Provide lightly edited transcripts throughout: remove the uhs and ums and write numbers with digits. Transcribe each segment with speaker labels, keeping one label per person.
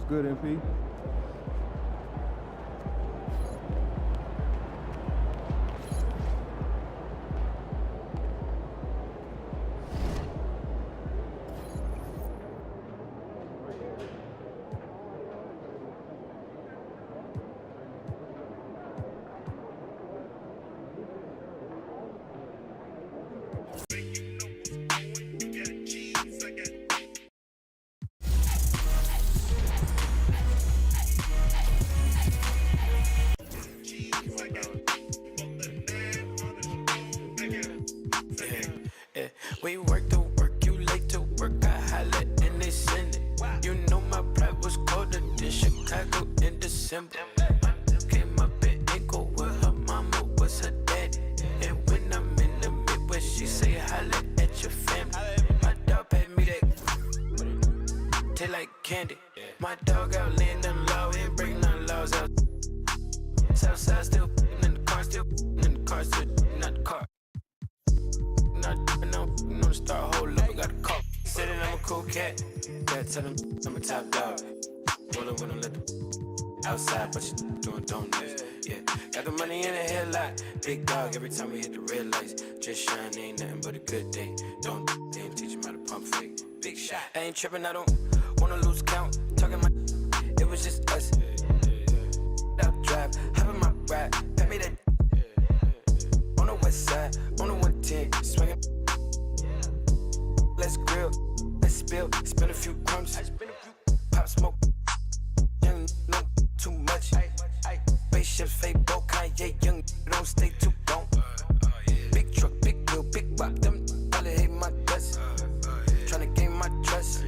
Speaker 1: good, MP?
Speaker 2: We work to work, you late to work, I holla and they send it. You know my pride was colder than Chicago in December. Came up in Inglewood with her mama was her daddy. And when I'm in the Midwest, she say holla at your family. My dog paid me that taste like candy. My dog out laying them law, ain't breaking none laws out. Southside still in the car, still in the car, still not the car. No, start hold up, I got a call. Said that I'm a cool cat. Gotta tell him I'm a top dog. Rollin' with him, let them outside, but you doing donuts. Yeah, got the money in the headlight. Big dog every time we hit the red lights. Just shine, ain't nothing but a good day. Don't they ain't teach him how to pump fake. Big shot. I ain't tripping, I don't wanna lose count. Talking my, it was just us. Up drive, hop in my ride, pat me that. On the west side, on the 110, swinging. Let's grill, let's spill, spin a few crumbs, pop smoke, young, no, too much. Spaceships, fake boat, Kanye, young, don't stay too long. Big truck, big wheel, big rock, them, all they hate my guts. Tryna gain my trust,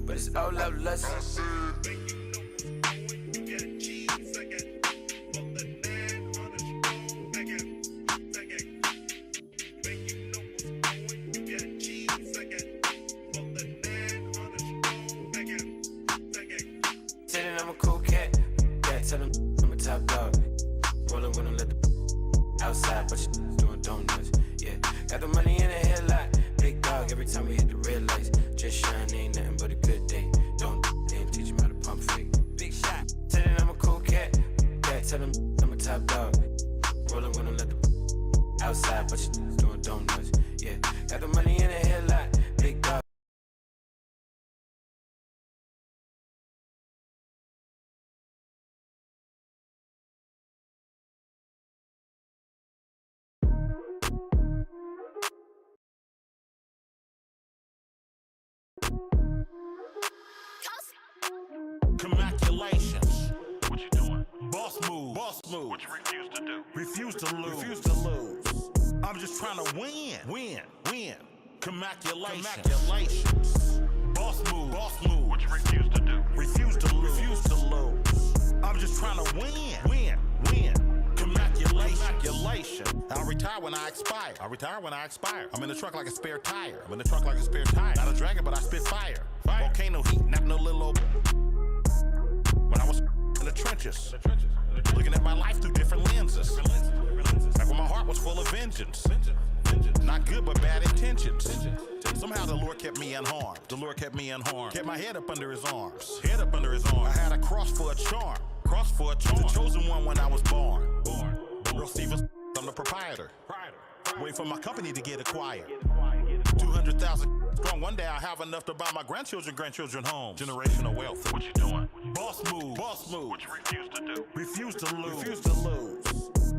Speaker 2: but it's all out lust. Tell him I'm a top dog. Rollin' with him, let the outside, but you doing donuts. Yeah, got the money in the headlight. Big dog every time we hit the red lights. Just shine, ain't nothing but a good day. Don't they ain't teach him how to pump fake. Big shot. Tell him I'm a cool cat. Yeah, tell him I'm a top dog. Rollin' with him, let the outside, but you doing donuts. Yeah, got the money in the headlight. Big dog.
Speaker 3: Congratulations. What you doing? Boss move. Boss move. What you refuse to do? Refuse to lose. Refuse to lose. I'm just trying to win. Win. Win. Congratulations. Congratulations. Boss move. Boss move. What you refuse to do? Refuse to lose. Refuse to lose. I'm just trying to win. Win. Win. Congratulations. Congratulations. I'll retire when I expire. I'll retire when I expire. I'm in the truck like a spare tire. I'm in the truck like a spare tire. Not a dragon, but I spit fire. Fire. Volcano heat, not no little old. When I was in the trenches, looking at my life through different lenses. Like when my heart was full of vengeance. Not good, but bad intentions. Somehow the Lord kept me unharmed. The Lord kept me unharmed. Kept my head up under his arms. Head up under his arms. I had a cross for a charm. Cross for a charm. The chosen one when I was born. Earl Stevens, I'm the proprietor. Waiting for my company to get acquired. 200,000 strong. One day I'll have enough to buy my grandchildren homes. Generational wealth. What you doing? Boss move. Boss move. What you refuse to do? Refuse to lose. Refuse to lose.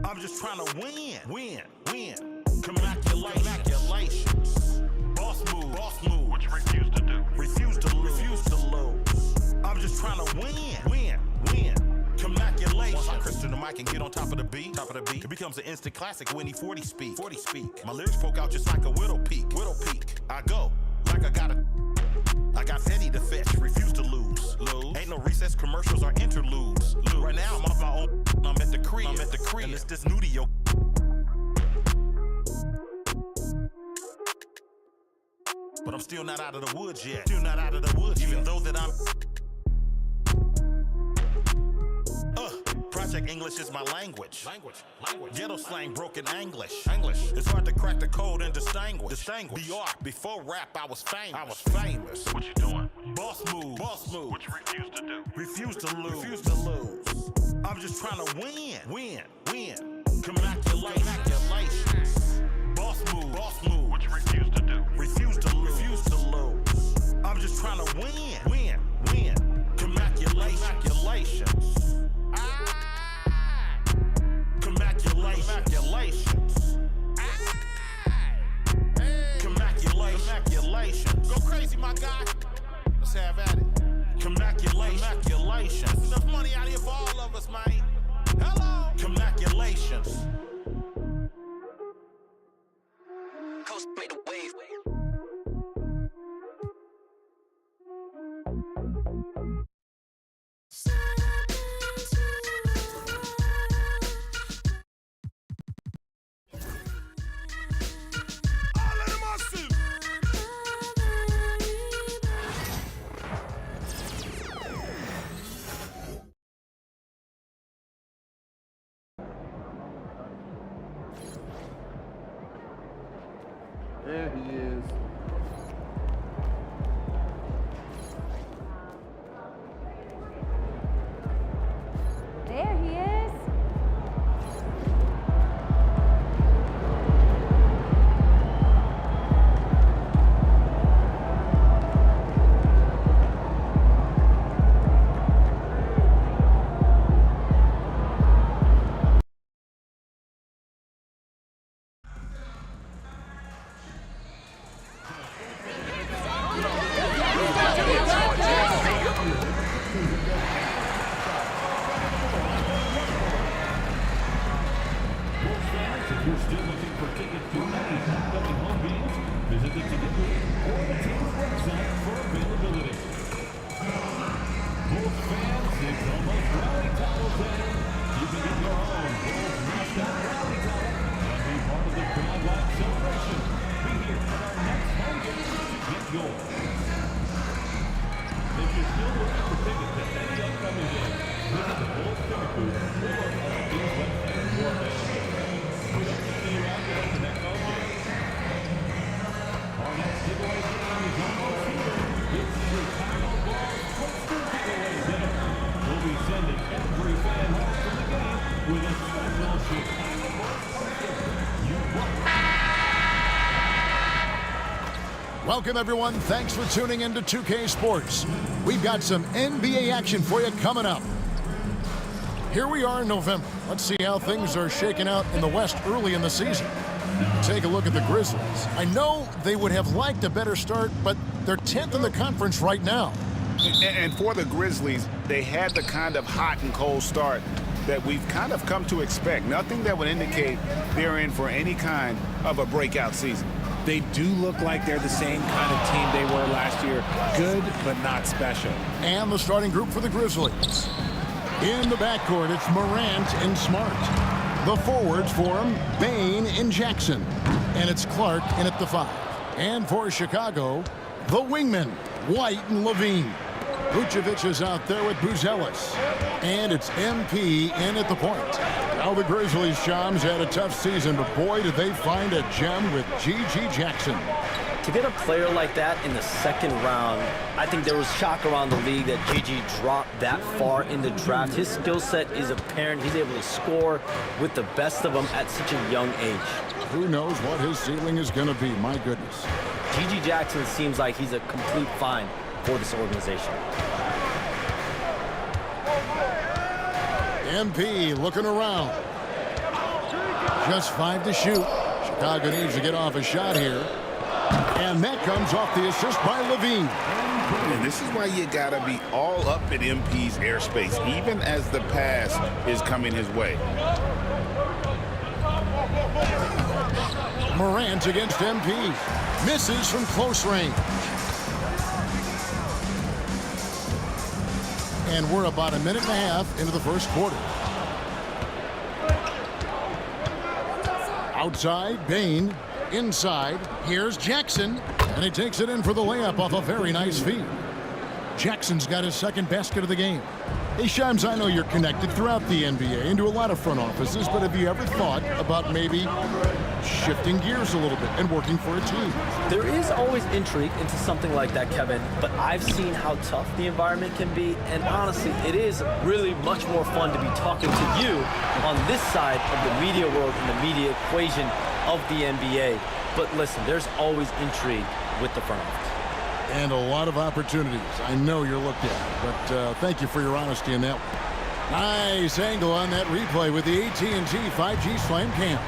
Speaker 3: I'm just trying to win. Win. Win. Congratulations. Congratulations. Boss move. Boss move. What you refuse to do? Refuse to lose. Refuse to lose. I'm just trying to win. Win. Win. Congratulations. Once I crystal the mic and get on top of the beat, it becomes an instant classic when he 40 speak. 40 speak. My lyrics poke out just like a widow peak. Widow peak. I go like I got petty to fetch. Refuse to lose. Ain't no recess commercials or interludes. Right now I'm off my own. I'm at the crib. And it's this nudio. But I'm still not out of the woods yet. Even though that I'm. Project English is my language. Ghetto slang, broken English. It's hard to crack the code and distinguish. BR, before rap, I was famous. What you doing? Boss move. Boss move. What you refuse to do. Refuse to lose. Refuse to lose. I'm just trying to win. Win. Congratulations. Boss move. Boss move. What you refuse to do. Refuse to lose. Refuse to lose. I'm just trying to win. Congratulations. Congratulations. Go crazy, my guy. Let's have at it. Congratulations. There's enough money out here for all of us, man. Hello. Congratulations.
Speaker 2: Coast made a wave.
Speaker 1: There he is.
Speaker 4: There he is.
Speaker 5: If you're still looking for tickets to any upcoming home games, visit the ticket booth or the team's website for availability. Bulls fans, it's almost Rally Towel Day. You can get your own Bulls mascot Rally Towel and be part of the crowd-wide celebration. Be here at our next home game to get yours. If you're still looking for tickets to any upcoming game, visit the Bulls ticket booth or the team's website for availability. We hope to see you out there at the next home game. Our next giveaway game is almost here. It's the Chicago Bulls Twister Giveaway Dinner. We'll be sending every fan home from the game with a special Chicago Bulls Twister. You rock.
Speaker 6: Welcome, everyone. Thanks for tuning in to 2K Sports. We've got some NBA action for you coming up. Here we are in November. Let's see how things are shaking out in the West early in the season. Take a look at the Grizzlies. I know they would have liked a better start, but they're 10th in the conference right now.
Speaker 7: And for the Grizzlies, they had the kind of hot and cold start that we've kind of come to expect. Nothing that would indicate they're in for any kind of a breakout season.
Speaker 8: They do look like they're the same kind of team they were last year. Good, but not special.
Speaker 6: And the starting group for the Grizzlies. In the backcourt, it's Morant and Smart. The forwards for him, Bane and Jackson. And it's Clark in at the 5. And for Chicago, the wingmen, White and Levine. Vucevic is out there with Buzelis. And it's MP in at the point. Now the Grizzlies, Shams, had a tough season, but boy, did they find a gem with G.G. Jackson.
Speaker 9: To get a player like that in the second round, I think there was shock around the league that G.G. dropped that far in the draft. His skill set is apparent. He's able to score with the best of them at such a young age.
Speaker 6: Who knows what his ceiling is going to be, my goodness.
Speaker 9: G.G. Jackson seems like he's a complete find for this organization.
Speaker 6: MP looking around. Just 5 to shoot. Chicago needs to get off a shot here. And that comes off the assist by Levine.
Speaker 7: And this is why you got to be all up in MP's airspace, even as the pass is coming his way.
Speaker 6: Morant against MP. Misses from close range. And we're about a minute and a half into the first quarter. Outside, Bane. Inside, here's Jackson. And he takes it in for the layup off a very nice feed. Jackson's got his second basket of the game. Hey, Shams, I know you're connected throughout the NBA into a lot of front offices, but have you ever thought about maybe shifting gears a little bit and working for a team?
Speaker 9: There is always intrigue into something like that, Kevin, but I've seen how tough the environment can be, and honestly, it is really much more fun to be talking to you on this side of the media world and the media equation of the NBA. But listen, there's always intrigue with the front office.
Speaker 6: And a lot of opportunities. I know you're looked at, but thank you for your honesty in that one. Nice angle on that replay with the AT&T 5G Slam Cam.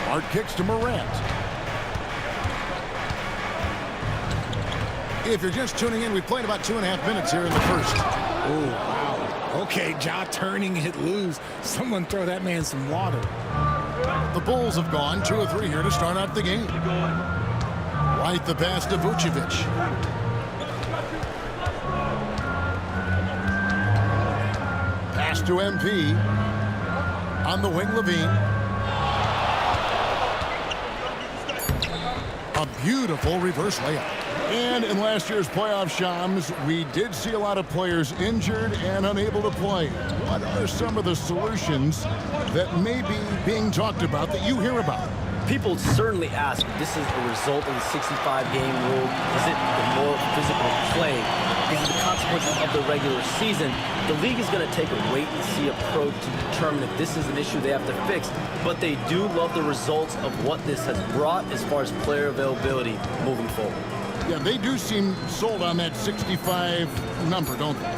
Speaker 6: Smart kicks to Morant. If you're just tuning in, we played about 2.5 minutes here in the first.
Speaker 8: Oh, wow. Okay, Ja turning it loose. Someone throw that man some water.
Speaker 6: The Bulls have gone 2 of 3 here to start out the game. Right the pass to Vucevic. Pass to MP. On the wing, Levine. A beautiful reverse layup. And in last year's playoff, Shams, we did see a lot of players injured and unable to play. What are some of the solutions that may be being talked about that you hear about?
Speaker 9: People certainly ask if this is a result of the 65-game rule. Is it the more physical play? Is it the consequences of the regular season? The league is going to take a wait-and-see approach to determine if this is an issue they have to fix. But they do love the results of what this has brought as far as player availability moving forward.
Speaker 6: Yeah, they do seem sold on that 65 number, don't they?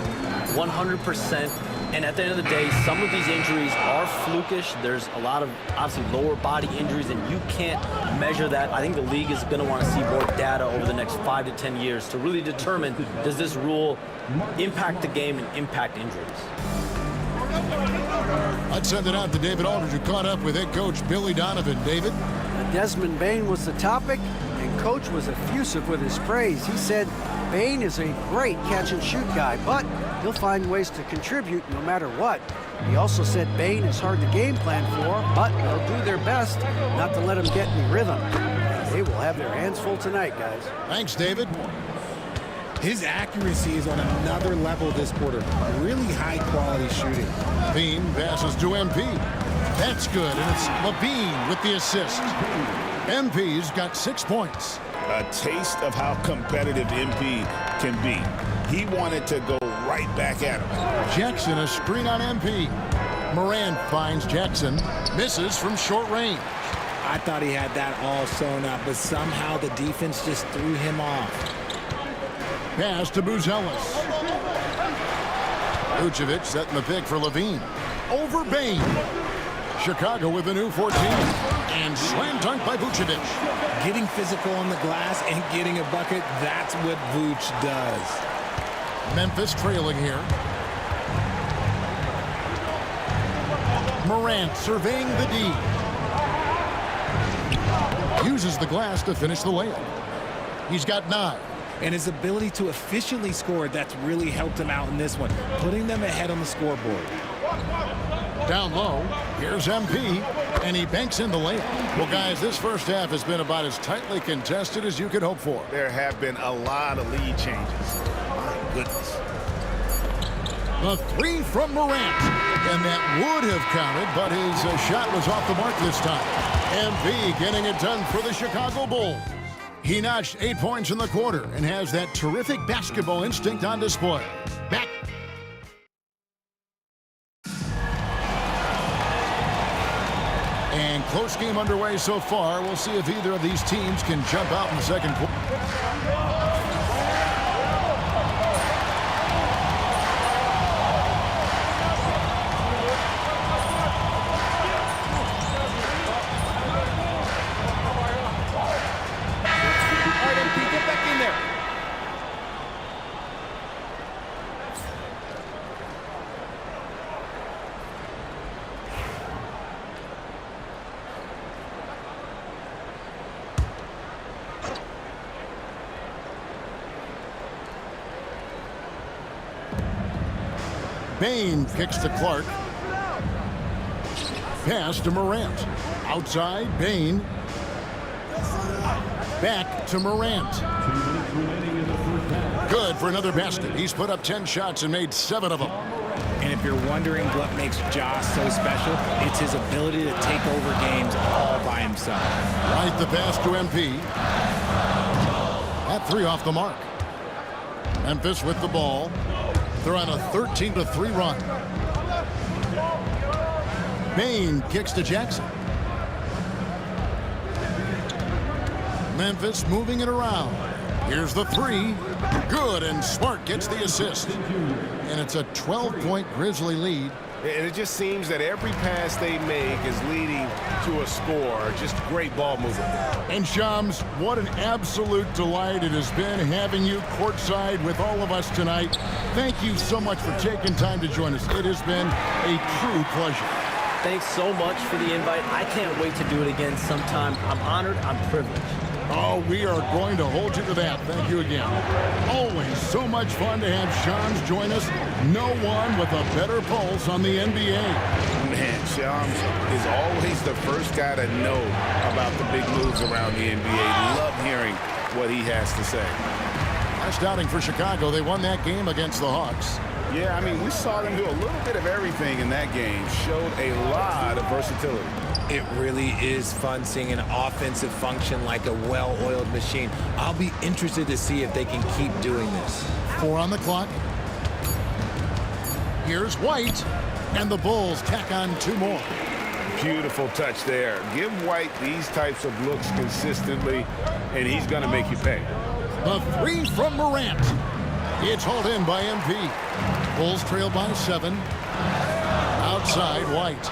Speaker 9: 100%. And at the end of the day, some of these injuries are flukish. There's a lot of, obviously, lower body injuries, and you can't measure that. I think the league is going to want to see more data over the next 5 to 10 years to really determine, does this rule impact the game and impact injuries?
Speaker 6: I'd send it out to David Aldridge, who caught up with head coach Billy Donovan. David?
Speaker 10: Desmond Bane was the topic, and Coach was effusive with his praise. He said Bane is a great catch-and-shoot guy, but he'll find ways to contribute no matter what. He also said Bane is hard to game plan for, but they'll do their best not to let him get any rhythm. They will have their hands full tonight, guys.
Speaker 6: Thanks, David.
Speaker 8: His accuracy is on another level this quarter. Really high-quality shooting.
Speaker 6: Bean passes to MP. That's good, and it's Levine with the assist. MP's got 6 points.
Speaker 7: A taste of how competitive MP can be. He wanted to go right back at him.
Speaker 6: Jackson, a screen on MP. Morant finds Jackson. Misses from short range.
Speaker 8: I thought he had that all sewn up, but somehow the defense just threw him off.
Speaker 6: Pass to Buzelis. Vucevic setting the pick for Levine. Over Bane. Chicago with a new 14. And slam dunk by Vucevic.
Speaker 8: Getting physical on the glass and getting a bucket, that's what Vuce does.
Speaker 6: Memphis trailing here. Morant surveying the D. Uses the glass to finish the layup. He's got 9.
Speaker 8: And his ability to efficiently score, that's really helped him out in this one, putting them ahead on the scoreboard.
Speaker 6: Down low, here's MP, and he banks in the layup. Well, guys, this first half has been about as tightly contested as you could hope for.
Speaker 7: There have been a lot of lead changes. My goodness.
Speaker 6: The 3 from Morant, and that would have counted, but his shot was off the mark this time. MP getting it done for the Chicago Bulls. He notched 8 points in the quarter and has that terrific basketball instinct on display. Back. And close game underway so far. We'll see if either of these teams can jump out in the second quarter. Bane kicks to Clark. Pass to Morant. Outside, Bane. Back to Morant. Good for another basket. He's put up 10 shots and made 7 of them.
Speaker 8: And if you're wondering what makes Josh so special, it's his ability to take over games all by himself.
Speaker 6: Right the pass to MP. That 3 off the mark. Memphis with the ball. They're on a 13-3 run. Bane kicks to Jackson. Memphis moving it around. Here's the 3. Good, and Smart gets the assist. And it's a 12-point Grizzly lead.
Speaker 7: And it just seems that every pass they make is leading to a score. Just great ball movement.
Speaker 6: And Shams, what an absolute delight it has been having you courtside with all of us tonight. Thank you so much for taking time to join us. It has been a true pleasure.
Speaker 9: Thanks so much for the invite. I can't wait to do it again sometime. I'm honored. I'm privileged.
Speaker 6: Oh, we are going to hold you to that. Thank you again. Always so much fun to have Shams join us. No one with a better pulse on the NBA.
Speaker 7: Man, Shams is always the first guy to know about the big moves around the NBA. Love hearing what he has to say.
Speaker 6: Last outing for Chicago, they won that game against the Hawks.
Speaker 7: Yeah, I mean, we saw them do a little bit of everything in that game. Showed a lot of versatility.
Speaker 8: It really is fun seeing an offensive function like a well-oiled machine. I'll be interested to see if they can keep doing this.
Speaker 6: 4 on the clock. Here's White, and the Bulls tack on 2 more.
Speaker 7: Beautiful touch there. Give White these types of looks consistently, and he's going to make you pay.
Speaker 6: The 3 from Morant. It's hauled in by MP. Bulls trail by 7. Outside, White.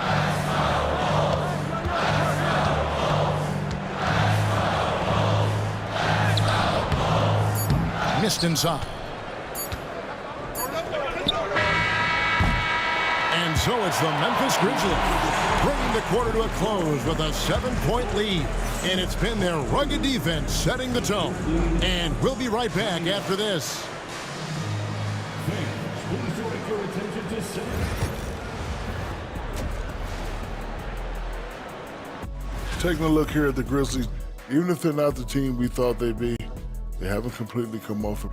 Speaker 6: Missed inside. And so it's the Memphis Grizzlies bringing the quarter to a close with a 7-point lead. And it's been their rugged defense setting the tone. And we'll be right back after this.
Speaker 5: Please direct your attention to center.
Speaker 11: Taking a look here at the Grizzlies, even if they're not the team we thought they'd be, they haven't completely come off it.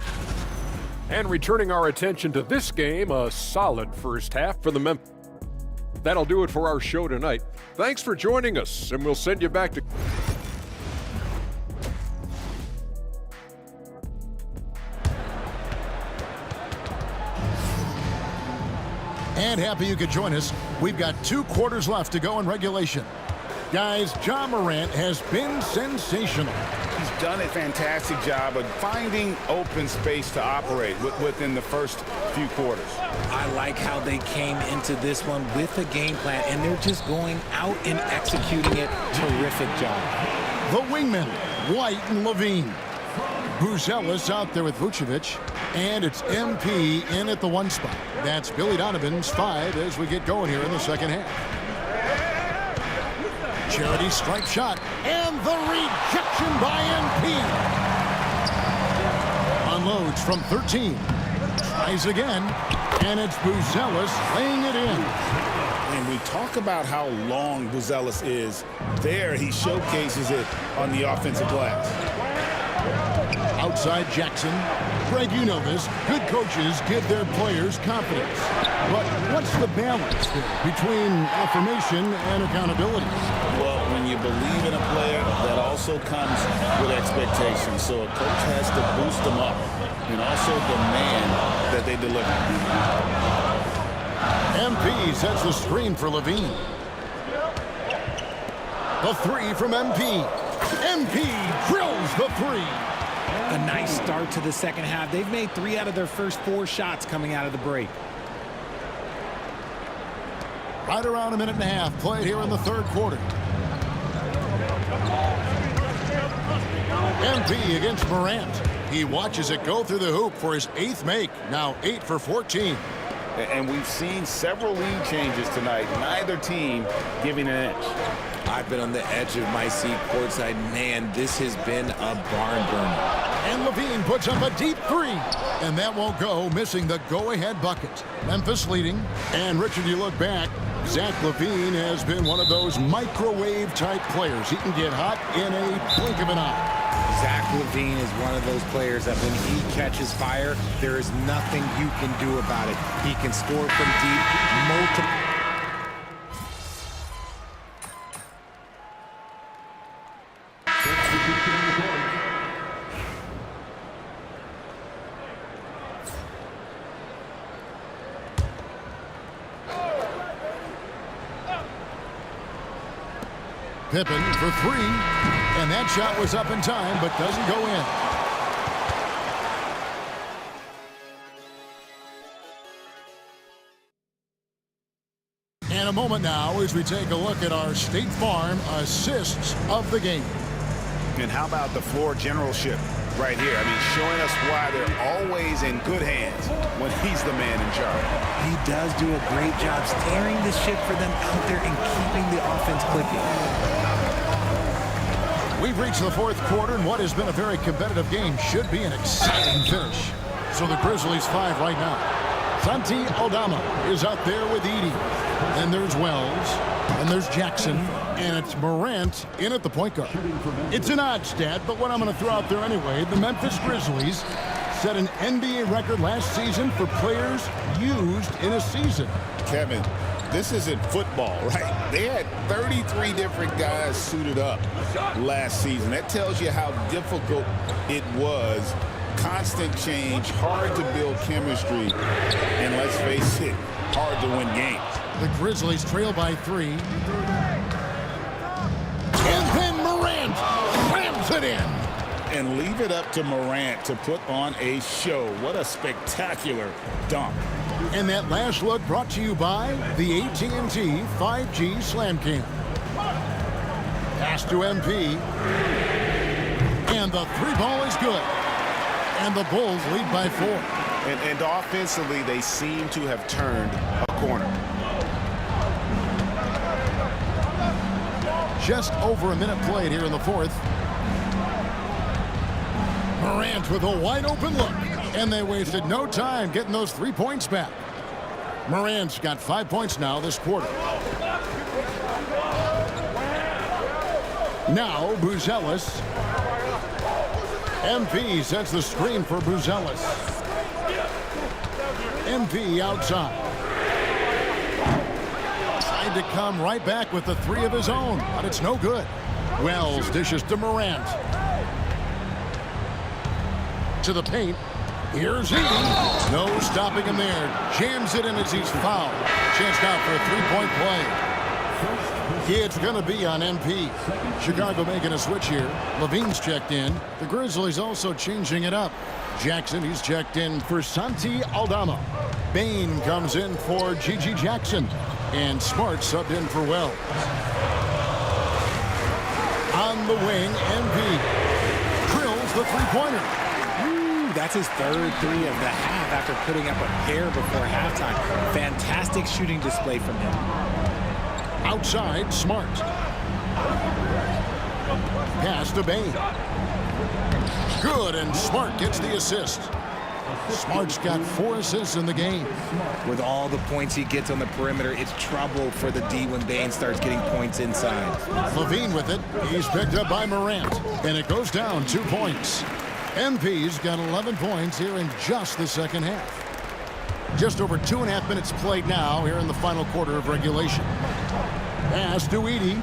Speaker 12: And returning our attention to this game, a solid first half for the Memphis. That'll do it for our show tonight. Thanks for joining us, and we'll send you back to...
Speaker 6: And happy you could join us. We've got 2 quarters left to go in regulation. Guys, Ja Morant has been sensational.
Speaker 7: He's done a fantastic job of finding open space to operate within the first few quarters.
Speaker 8: I like how they came into this one with a game plan, and they're just going out and executing it. Terrific job.
Speaker 6: The wingmen, White and Levine. Buzelis out there with Vucevic. And it's MP in at the 1 spot. That's Billy Donovan's 5 as we get going here in the second half. Charity strike shot, and the rejection by MP. Unloads from 13. Tries again, and it's Buzelis laying it in.
Speaker 7: And we talk about how long Buzelis is. There, he showcases it on the offensive glass.
Speaker 6: Outside Jackson. Greg, you know this. Good coaches give their players confidence. But what's the balance between affirmation and accountability?
Speaker 7: Well, when you believe in a player, that also comes with expectations. So a coach has to boost them up and also demand that they deliver.
Speaker 6: MP sets the screen for Levine. The 3 from MP. MP drills the 3.
Speaker 8: A nice start to the second half. They've made 3 out of their first 4 shots coming out of the break.
Speaker 6: Right around a minute and a half played here in the third quarter. MP against Morant. He watches it go through the hoop for his 8th make. Now 8 for 14.
Speaker 7: And we've seen several lead changes tonight. Neither team giving an inch.
Speaker 8: I've been on the edge of my seat courtside. Man, this has been a barn burner.
Speaker 6: And Levine puts up a deep 3. And that won't go, missing the go-ahead bucket. Memphis leading. And Richard, you look back, Zach LaVine has been one of those microwave-type players. He can get hot in a blink of an eye.
Speaker 8: Zach LaVine is one of those players that when he catches fire, there is nothing you can do about it. He can score from deep, multiple.
Speaker 6: Pippen for three, and that shot was up in time, but doesn't go in. And a moment now as we take a look at our State Farm assists of the game.
Speaker 7: And how about the floor generalship right here? I mean, showing us why they're always in good hands when he's the man in charge.
Speaker 8: He does do a great job steering the ship for them out there and keeping the offense clicking.
Speaker 6: We've reached the fourth quarter, and what has been a very competitive game should be an exciting finish. So the Grizzlies 5 right now. Santi Aldama is out there with Edey. Then there's Wells, and there's Jackson, and it's Morant in at the point guard. It's an odd stat, but what I'm going to throw out there anyway, the Memphis Grizzlies set an NBA record last season for players used in a season.
Speaker 7: Kevin, this isn't football, right? They had 33 different guys suited up last season. That tells you how difficult it was. Constant change, hard to build chemistry, and let's face it, hard to win games.
Speaker 6: The Grizzlies trail by 3. And then Morant slams it in.
Speaker 7: And leave it up to Morant to put on a show. What a spectacular dunk.
Speaker 6: And that last look brought to you by the AT&T 5G Slam Cam. Pass to MP. And the three ball is good. And the Bulls lead by 4.
Speaker 7: And offensively, they seem to have turned a corner.
Speaker 6: Just over a minute played here in the fourth. Morant with a wide open look. And they wasted no time getting those 3 points back. Morant's got 5 points now this quarter. Now Buzelis. MP sets the screen for Buzelis. MP outside. Tried to come right back with the 3 of his own, but it's no good. Wells dishes to Morant. To the paint. Here's Edey. No stopping him there. Jams it in as he's fouled. Chance now for a 3-point play. It's going to be on MP. Chicago making a switch here. LaVine's checked in. The Grizzlies also changing it up. Jackson, he's checked in for Santi Aldama. Bane comes in for G.G. Jackson. And Smart subbed in for Wells. On the wing, MP drills the three-pointer.
Speaker 8: That's his third 3 of the half after putting up a pair before halftime. Fantastic shooting display from him.
Speaker 6: Outside, Smart. Pass to Bane. Good, and Smart gets the assist. Smart's got 4 assists in the game.
Speaker 8: With all the points he gets on the perimeter, it's trouble for the D when Bane starts getting points inside.
Speaker 6: LaVine with it. He's picked up by Morant, and it goes down 2 points. MP's got 11 points here in just the second half. Just over 2.5 minutes played now here in the final quarter of regulation. Pass to Edey.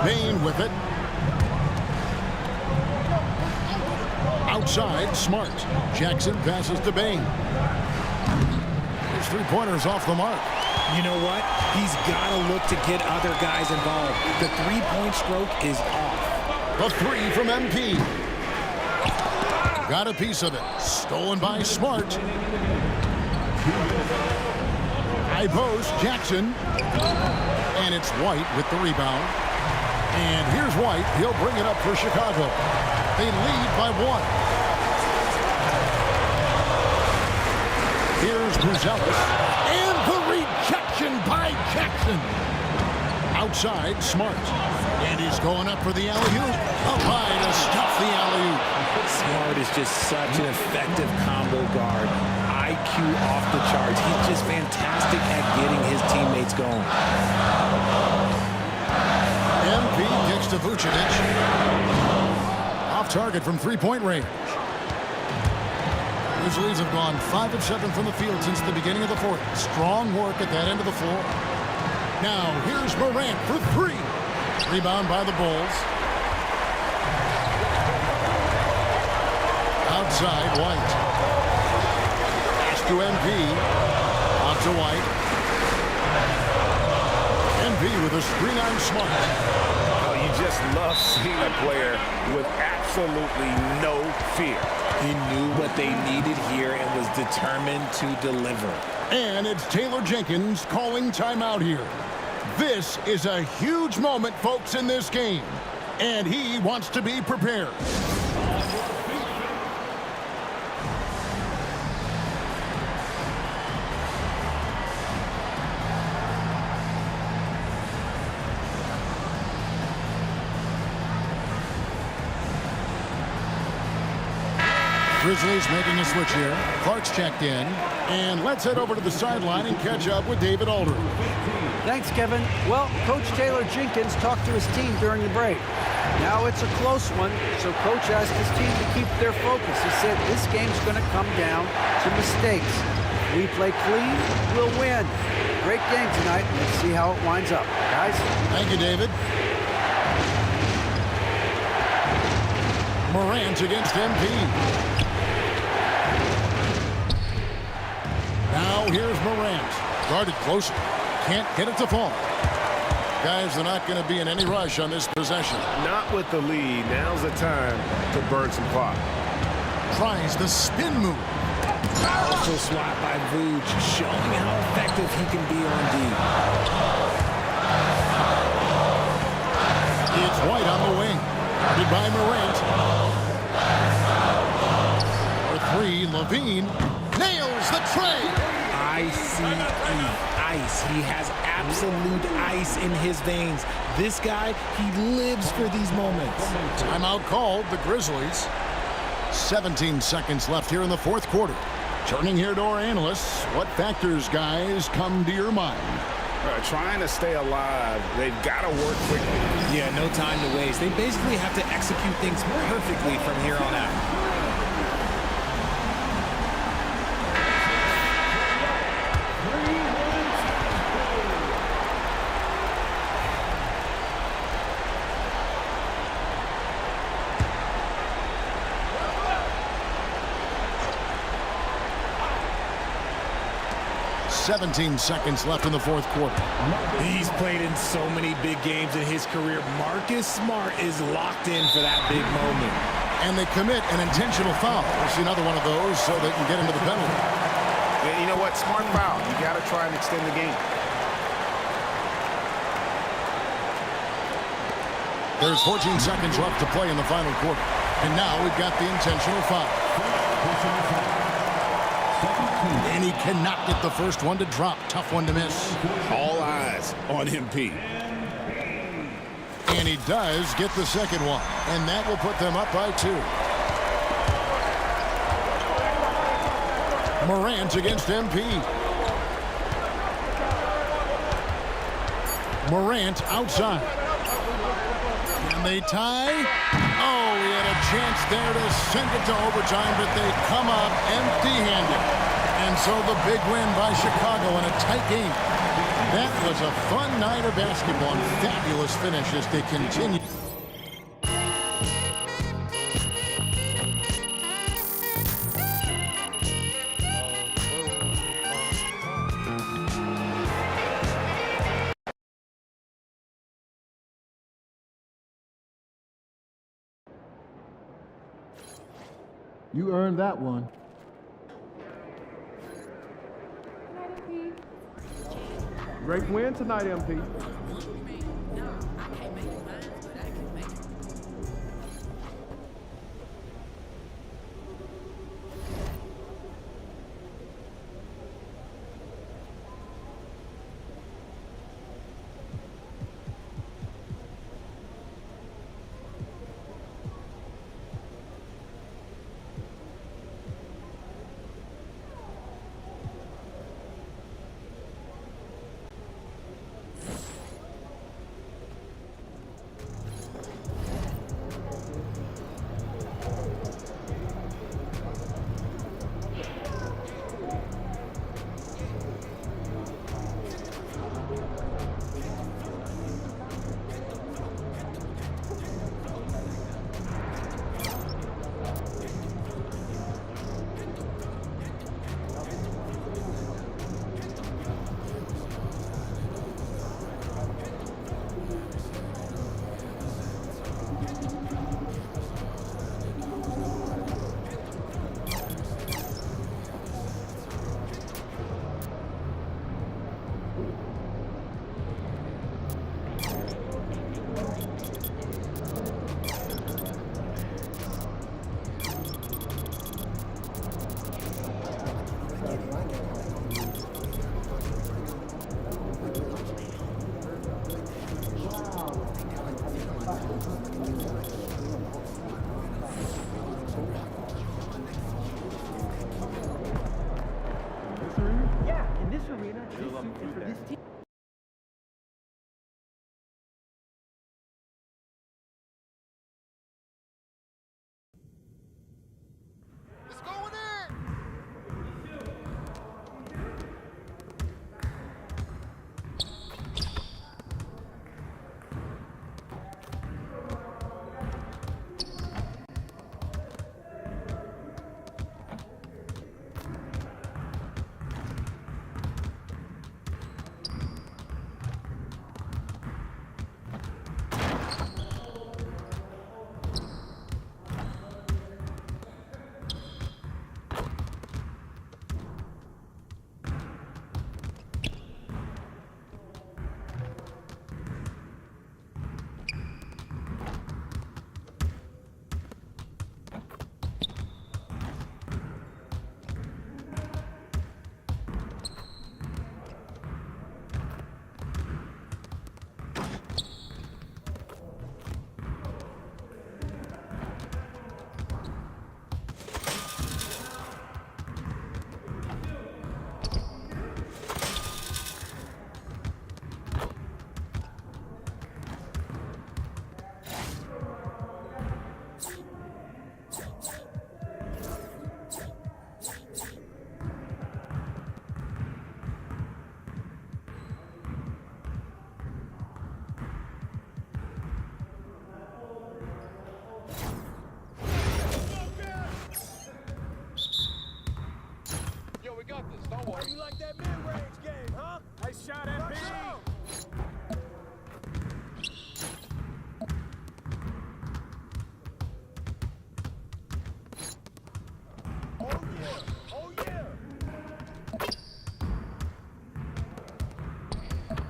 Speaker 6: Bane with it. Outside, Smart. Jackson passes to Bane. His 3-pointer's off the mark.
Speaker 8: You know what? He's got to look to get other guys involved. The 3-point stroke is off.
Speaker 6: The 3 from MP. Got a piece of it. Stolen by Smart. High post, Jackson. And it's White with the rebound. And here's White. He'll bring it up for Chicago. They lead by 1. Here's Buzelis. And the rejection by Jackson. Outside, Smart. And he's going up for the alley-oop. Up high to stuff the alley-oop.
Speaker 8: Smart is just such an effective combo guard. IQ off the charts. He's just fantastic at getting his teammates going.
Speaker 6: MP Fakes to Vucevic. Off target from three-point range. Grizzlies have gone 5 of 7 from the field since the beginning of the fourth. Strong work at that end of the floor. Now here's Morant for 3. Rebound by the Bulls. Outside, White. Pass to MP. Off to White. MP with a screen on Smart.
Speaker 7: Oh, you just love seeing a player with absolutely no fear.
Speaker 8: He knew what they needed here and was determined to deliver.
Speaker 6: And it's Taylor Jenkins calling timeout here. This is a huge moment, folks, in this game. And he wants to be prepared. Grizzlies making a switch here. Clark's checked in. And let's head over to the sideline and catch up with David Aldridge.
Speaker 10: Thanks, Kevin. Well, Coach Taylor Jenkins talked to his team during the break. Now it's a close one, so Coach asked his team to keep their focus. He said this game's going to come down to mistakes. If we play clean, we'll win. Great game tonight. Let's see how it winds up. Guys?
Speaker 6: Thank you, David. Morant against MP. Now here's Morant. Guarded closer. Can't get it to fall. Guys, they're not going to be in any rush on this possession.
Speaker 1: Not with the lead. Now's the time to burn some clock.
Speaker 6: Tries the spin move.
Speaker 8: Powerful swat by Vooch, showing how effective he can be on D.
Speaker 6: It's White on the wing. Guarded by Morant. For 3, Levine nails the tray.
Speaker 8: Ice. He has absolute ice in his veins. This guy, he lives for these moments.
Speaker 6: Timeout called, the Grizzlies. 17 seconds left here in the fourth quarter. Turning here to our analysts, what factors, guys, come to your mind?
Speaker 7: Trying to stay alive, they've got to work quickly.
Speaker 8: Yeah, no time to waste. They basically have to execute things perfectly from here on out.
Speaker 6: Seventeen seconds left in the fourth quarter.
Speaker 8: He's played in so many big games in his career. Marcus Smart is locked in for that big moment.
Speaker 6: And they commit an intentional foul. We'll see another one of those so they can get into the penalty.
Speaker 7: Yeah, you know what? Smart foul. You got to try and extend the game.
Speaker 6: There's 14 seconds left to play in the final quarter. And now we've got the intentional foul. And he cannot get the first one to drop. Tough one to miss.
Speaker 7: All eyes on MP.
Speaker 6: And he does get the second one. And that will put them up by 2. Morant against MP. Morant outside. And they tie. Oh, he had a chance there to send it to overtime, but they come up empty-handed. And so the big win by Chicago in a tight game. That was a fun night of basketball and fabulous finish as they continue.
Speaker 1: You earned that one. Great win tonight, MP.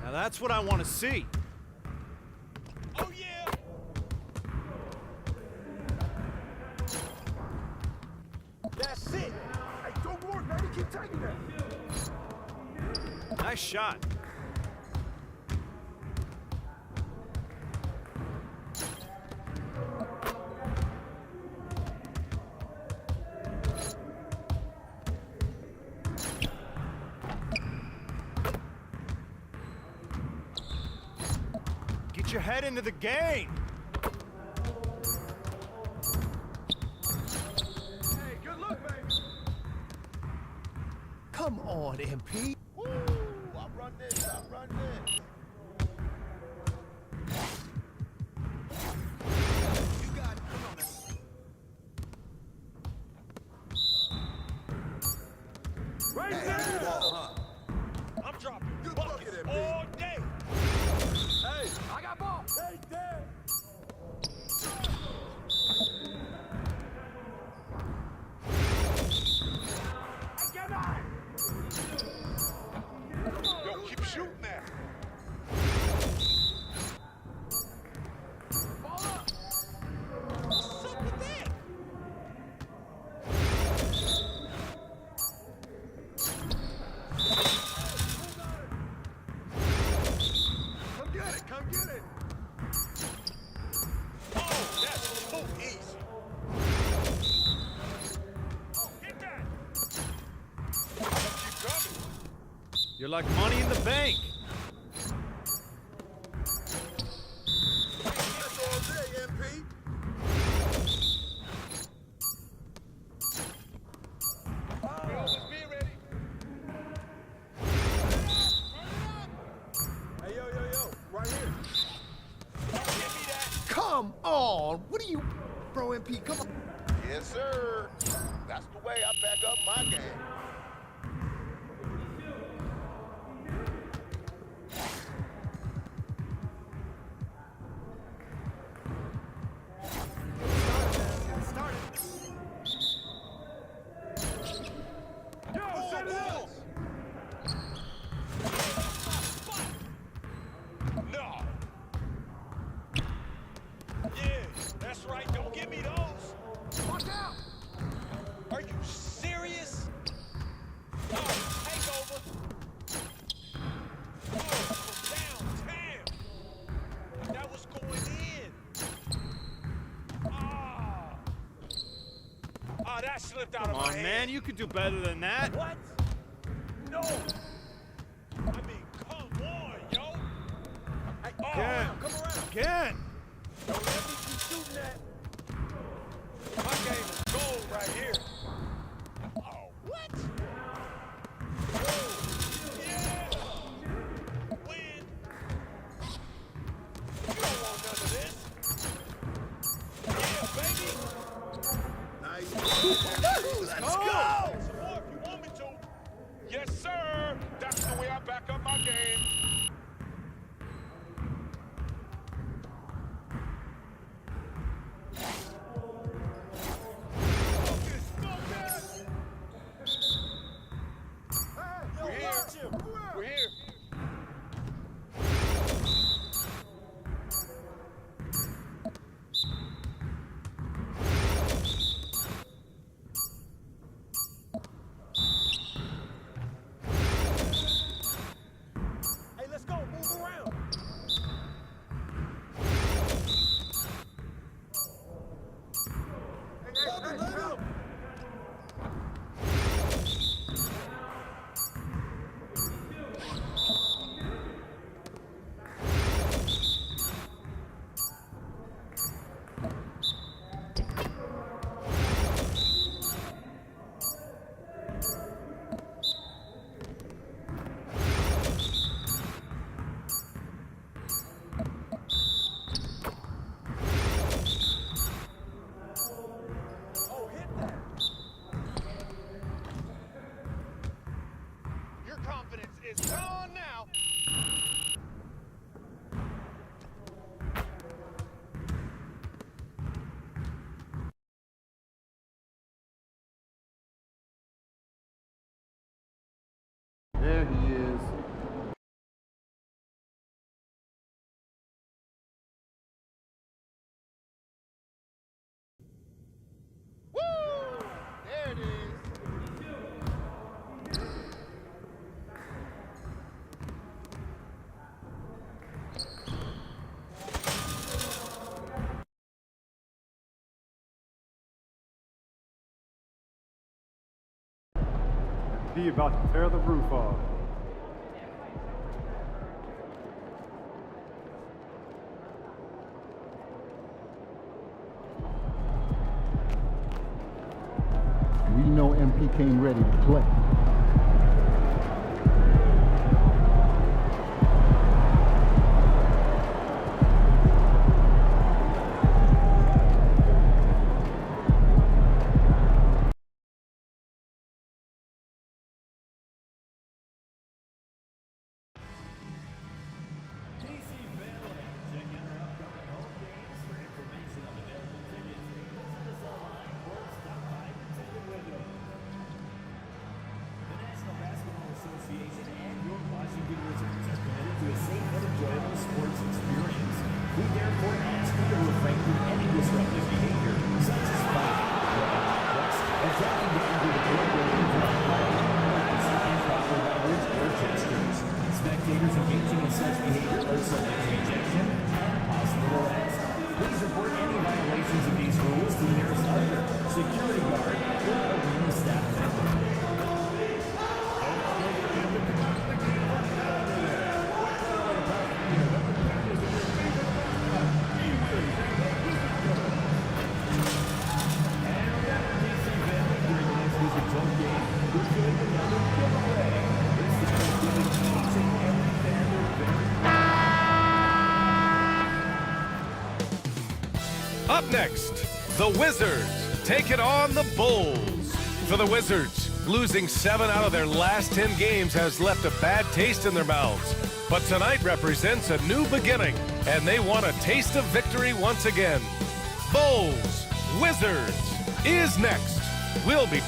Speaker 13: Now that's what I want to see.
Speaker 3: Oh, yeah.
Speaker 13: That's it.
Speaker 3: Hey, don't worry, baby. Keep taking that.
Speaker 13: Nice shot. Get your head into the game.
Speaker 3: Hey, good luck, baby.
Speaker 13: Come on, MP.
Speaker 3: Woo! I run this. You got it. Come on now. Right there! I'm dropping buckets all day. Hey, I got ball. Hey, there. Get out! Yo, keep shooting that. Ball up. What's up with that? Come get it. Oh, that's so easy. Hit that. Keep coming.
Speaker 13: You're like money in the bank.
Speaker 3: That's all day, MP. Let's be ready. Hey, yo, right here. Give me that.
Speaker 13: Come on. What are you, bro, MP? Come on.
Speaker 3: Yes, sir. That's the way I back up my game. Yo, set it up. No. Yeah, that's right. Don't give me those. Watch out. Are you serious? Oh, takeover. Oh, from downtown. That was going in. Ah, that slipped out of my
Speaker 13: Come on,
Speaker 3: hand.
Speaker 13: man. You could do better than that.
Speaker 3: What? No. I
Speaker 1: Again. Again.
Speaker 3: Don't let me keep shooting that. My game is gold right here. Oh, what? Yeah. Win. You don't want none of this. Yeah, baby. Nice. Let's go. Some more if you want me to. Yes, sir. That's the way I back up my game. We're here. Hey, let's go. Move around. It's gone now.
Speaker 5: There he is.
Speaker 13: Woo! There it is.
Speaker 5: He about to tear the roof off.
Speaker 6: We know MP came ready to play.
Speaker 14: Spectators engaging in such behavior are subject to ejection and possible arrest. Please report any violations of these rules to the nearest usher, security guard, or arena staff member.
Speaker 15: Up next, the Wizards taking on the Bulls. For the Wizards, losing 7 out of their last 10 games has left a bad taste in their mouths. But tonight represents a new beginning, and they want a taste of victory once again. Bulls, Wizards is next. We'll be...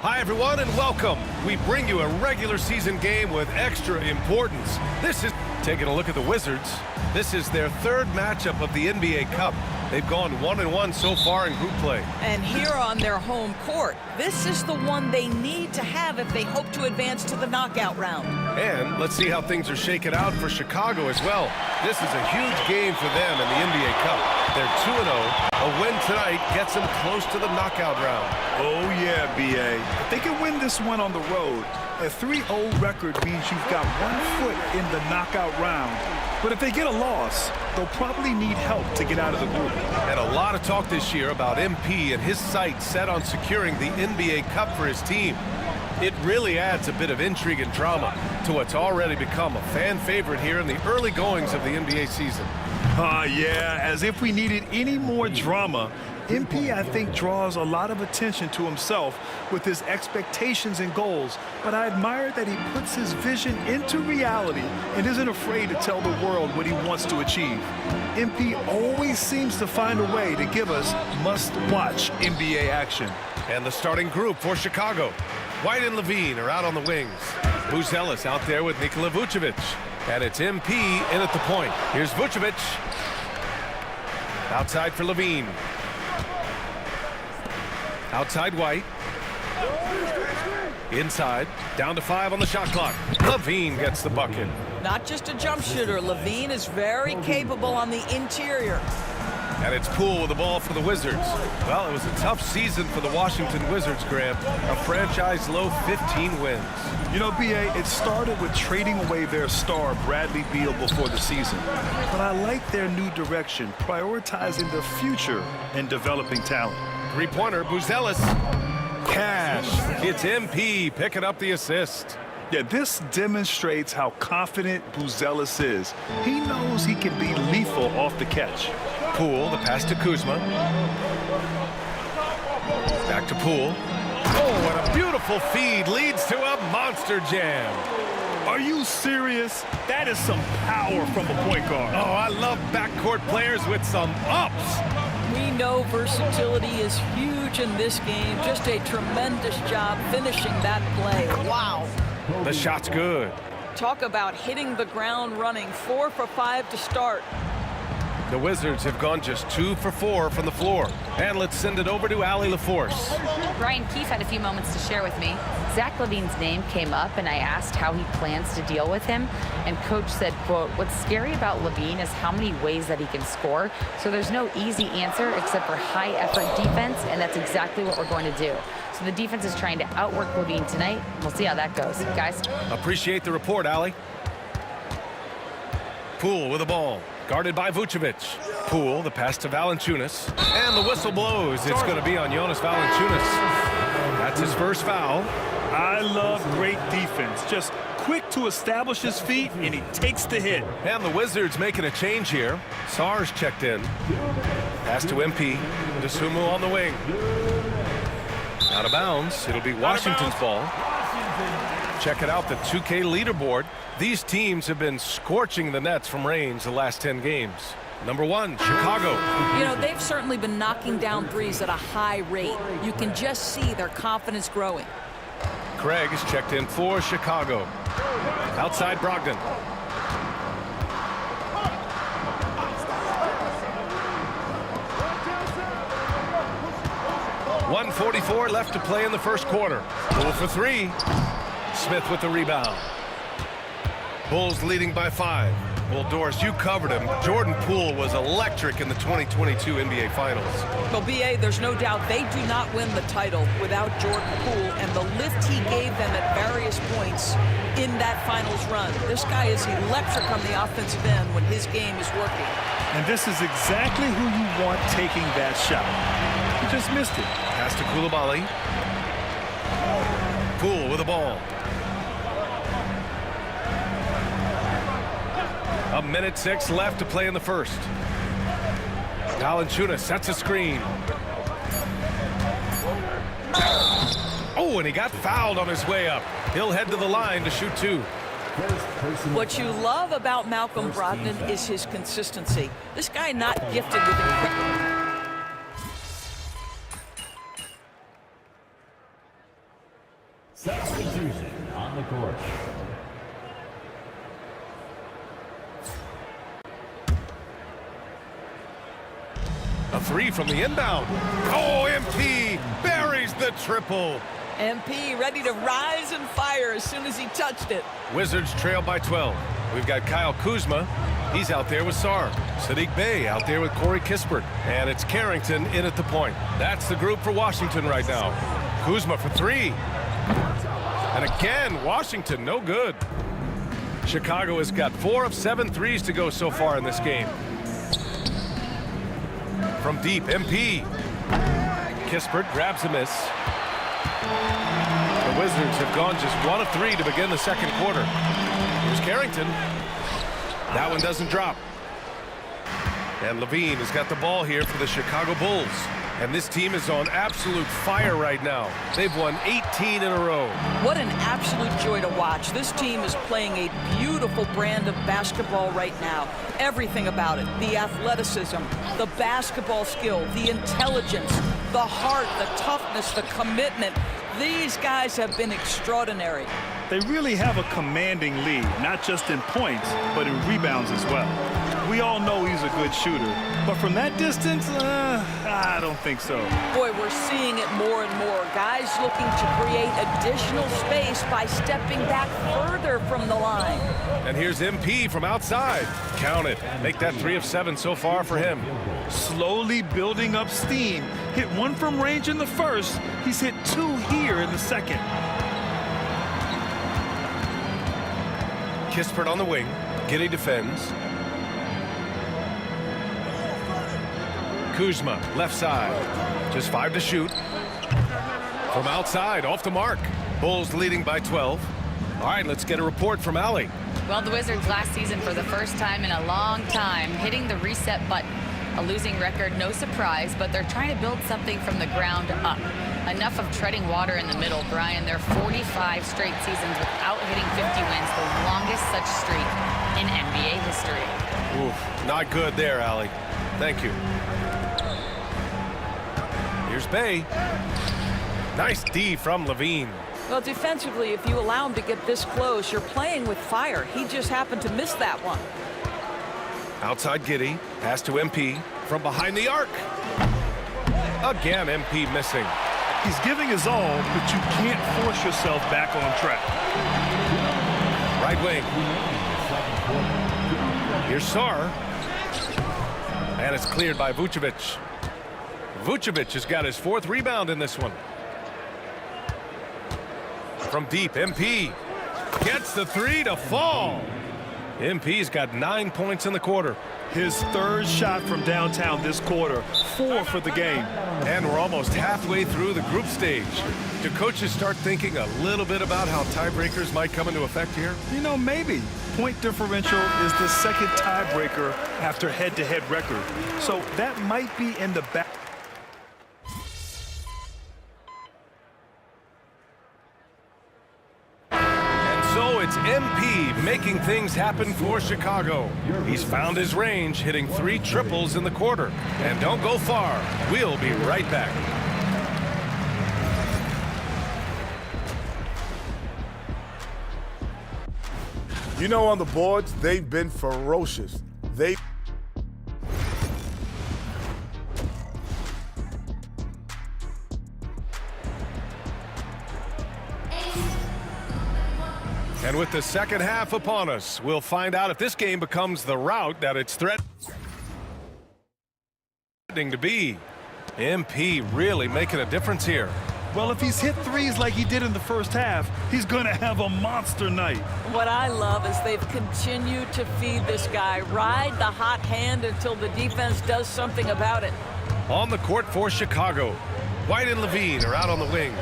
Speaker 15: Hi, everyone, and welcome. We bring you a regular season game with extra importance. This is taking a look at the Wizards. This is their third matchup of the NBA Cup. They've gone 1-1 so far in group play.
Speaker 16: And here on their home court, this is the one they need to have if they hope to advance to the knockout round.
Speaker 15: And let's see how things are shaken out for Chicago as well. This is a huge game for them in the NBA Cup. They're 2-0. A win tonight gets them close to the knockout round.
Speaker 17: Oh, yeah, B.A. If they can win this one on the road, a 3-0 record means you've got 1 foot in the knockout round. But if they get a loss, they'll probably need help to get out of the group.
Speaker 15: And a lot of talk this year about MP and his sights set on securing the NBA Cup for his team. It really adds a bit of intrigue and drama to what's already become a fan favorite here in the early goings of the NBA season.
Speaker 17: Yeah, as if we needed any more drama. MP, I think, draws a lot of attention to himself with his expectations and goals, but I admire that he puts his vision into reality and isn't afraid to tell the world what he wants to achieve. MP always seems to find a way to give us must-watch NBA action.
Speaker 15: And the starting group for Chicago. White and Levine are out on the wings. Buzelis out there with Nikola Vucevic. And it's MP in at the point. Here's Vucevic. Outside for Levine. Outside White. Inside. Down to 5 on the shot clock. Levine gets the bucket.
Speaker 16: Not just a jump shooter. Levine is very capable on the interior.
Speaker 15: And it's Poole with the ball for the Wizards. Well, it was a tough season for the Washington Wizards, Graham. A franchise-low 15 wins.
Speaker 17: You know, B.A., it started with trading away their star, Bradley Beal, before the season. But I like their new direction, prioritizing the future and developing talent.
Speaker 15: Three-pointer, Buzelis. Cash. It's MP picking up the assist.
Speaker 17: Yeah, this demonstrates how confident Buzelis is. He knows he can be lethal off the catch.
Speaker 15: Poole, the pass to Kuzma. Back to Poole. Oh, and a beautiful feed leads to a monster jam.
Speaker 17: Are you serious? That is some power from a point guard.
Speaker 15: Oh, I love backcourt players with some ups.
Speaker 16: We know versatility is huge in this game. Just a tremendous job finishing that play. Wow.
Speaker 15: The shot's good.
Speaker 16: Talk about hitting the ground running. 4 for 5 to start.
Speaker 15: The Wizards have gone just 2 for 4 from the floor. And let's send it over to Allie LaForce.
Speaker 18: Brian Keefe had a few moments to share with me. Zach LaVine's name came up, and I asked how he plans to deal with him. And Coach said, quote, "What's scary about LaVine is how many ways that he can score. So there's no easy answer except for high-effort defense, and that's exactly what we're going to do." So the defense is trying to outwork LaVine tonight. We'll see how that goes. Guys.
Speaker 15: Appreciate the report, Allie. Poole with the ball. Guarded by Vucevic. Poole, the pass to Valanciunas. And the whistle blows. It's going to be on Jonas Valanciunas. That's his first foul.
Speaker 17: I love great defense. Just quick to establish his feet, and he takes the hit.
Speaker 15: And the Wizards making a change here. Sars checked in. Pass to MP. Dosunmu on the wing. Out of bounds. It'll be Washington's ball. Check it out, the 2K leaderboard. These teams have been scorching the nets from range the last 10 games. Number 1, Chicago.
Speaker 16: You know, they've certainly been knocking down threes at a high rate. You can just see their confidence growing.
Speaker 15: Craig is checked in for Chicago. Outside Brogdon. .144 left to play in the first quarter. Poole for 3. Smith with the rebound. Bulls leading by 5. Well, Doris, you covered him. Jordan Poole was electric in the 2022 NBA Finals.
Speaker 16: Well, B.A., there's no doubt they do not win the title without Jordan Poole and the lift he gave them at various points in that finals run. This guy is electric on the offensive end when his game is working.
Speaker 17: And this is exactly who you want taking that shot. He just missed it.
Speaker 15: Pass to Coulibaly. Poole with the ball. A minute 6 left to play in the first. Valanciunas sets a screen. Oh, and he got fouled on his way up. He'll head to the line to shoot 2.
Speaker 16: What you love about Malcolm Brogdon is his consistency. This guy not gifted with incredible.
Speaker 14: Substitution on the court.
Speaker 15: A 3 from the inbound. Oh, MP buries the triple.
Speaker 16: MP ready to rise and fire as soon as he touched it.
Speaker 15: Wizards trail by 12. We've got Kyle Kuzma. He's out there with Sarr. Sadiq Bey out there with Corey Kispert. And it's Carrington in at the point. That's the group for Washington right now. Kuzma for 3. And again, Washington, no good. Chicago has got 4 of 7 threes to go so far in this game. From deep, MP. Kispert grabs a miss. The Wizards have gone just 1 of 3 to begin the second quarter. Here's Carrington. That one doesn't drop. And Levine has got the ball here for the Chicago Bulls. And this team is on absolute fire right now. They've won 18 in a row.
Speaker 16: What an absolute joy to watch. This team is playing a beautiful brand of basketball right now. Everything about it, the athleticism, the basketball skill, the intelligence, the heart, the toughness, the commitment. These guys have been extraordinary.
Speaker 17: They really have a commanding lead, not just in points, but in rebounds as well. We all know he's a good shooter, but from that distance, I don't think so.
Speaker 16: Boy, we're seeing it more and more. Guys looking to create additional space by stepping back further from the line.
Speaker 15: And here's MP from outside. Count it. Make that 3 of 7 so far for him.
Speaker 17: Slowly building up steam. Hit 1 from range in the first. He's hit 2 here in the second.
Speaker 15: Kispert on the wing. Giddey defends. Kuzma, left side. Just 5 to shoot. From outside, off the mark. Bulls leading by 12. All right, let's get a report from Allie.
Speaker 18: Well, the Wizards last season, for the first time in a long time, hitting the reset button. A losing record, no surprise, but they're trying to build something from the ground up. Enough of treading water in the middle, Brian. They're 45 straight seasons without hitting 50 wins, the longest such streak in NBA history.
Speaker 15: Oof, not good there, Allie. Thank you. Here's Bey. Nice D from Levine.
Speaker 16: Well, defensively, if you allow him to get this close, you're playing with fire. He just happened to miss that one.
Speaker 15: Outside Giddey. Pass to MP. From behind the arc. Again, MP missing.
Speaker 17: He's giving his all, but you can't force yourself back on track.
Speaker 15: Right wing. Here's Sarr. And it's cleared by Vucevic. Vucevic has got his 4th rebound in this one. From deep, MP gets the 3 to fall. MP's got 9 points in the quarter.
Speaker 17: His 3rd shot from downtown this quarter, 4 for the game.
Speaker 15: And we're almost halfway through the group stage. Do coaches start thinking a little bit about how tiebreakers might come into effect here?
Speaker 17: You know, maybe. Point differential is the 2nd tiebreaker after head-to-head record. So that might be in the back.
Speaker 15: It's MP making things happen for Chicago. He's found his range, hitting 3 triples in the quarter. And don't go far. We'll be right back.
Speaker 11: You know, on the boards, they've been ferocious.
Speaker 15: And with the second half upon us, we'll find out if this game becomes the route that it's threatening to be. MP really making a difference here.
Speaker 17: Well, if he's hit 3s like he did in the first half, he's going to have a monster night.
Speaker 16: What I love is they've continued to feed this guy. Ride the hot hand until the defense does something about it.
Speaker 15: On the court for Chicago, White and Levine are out on the wings.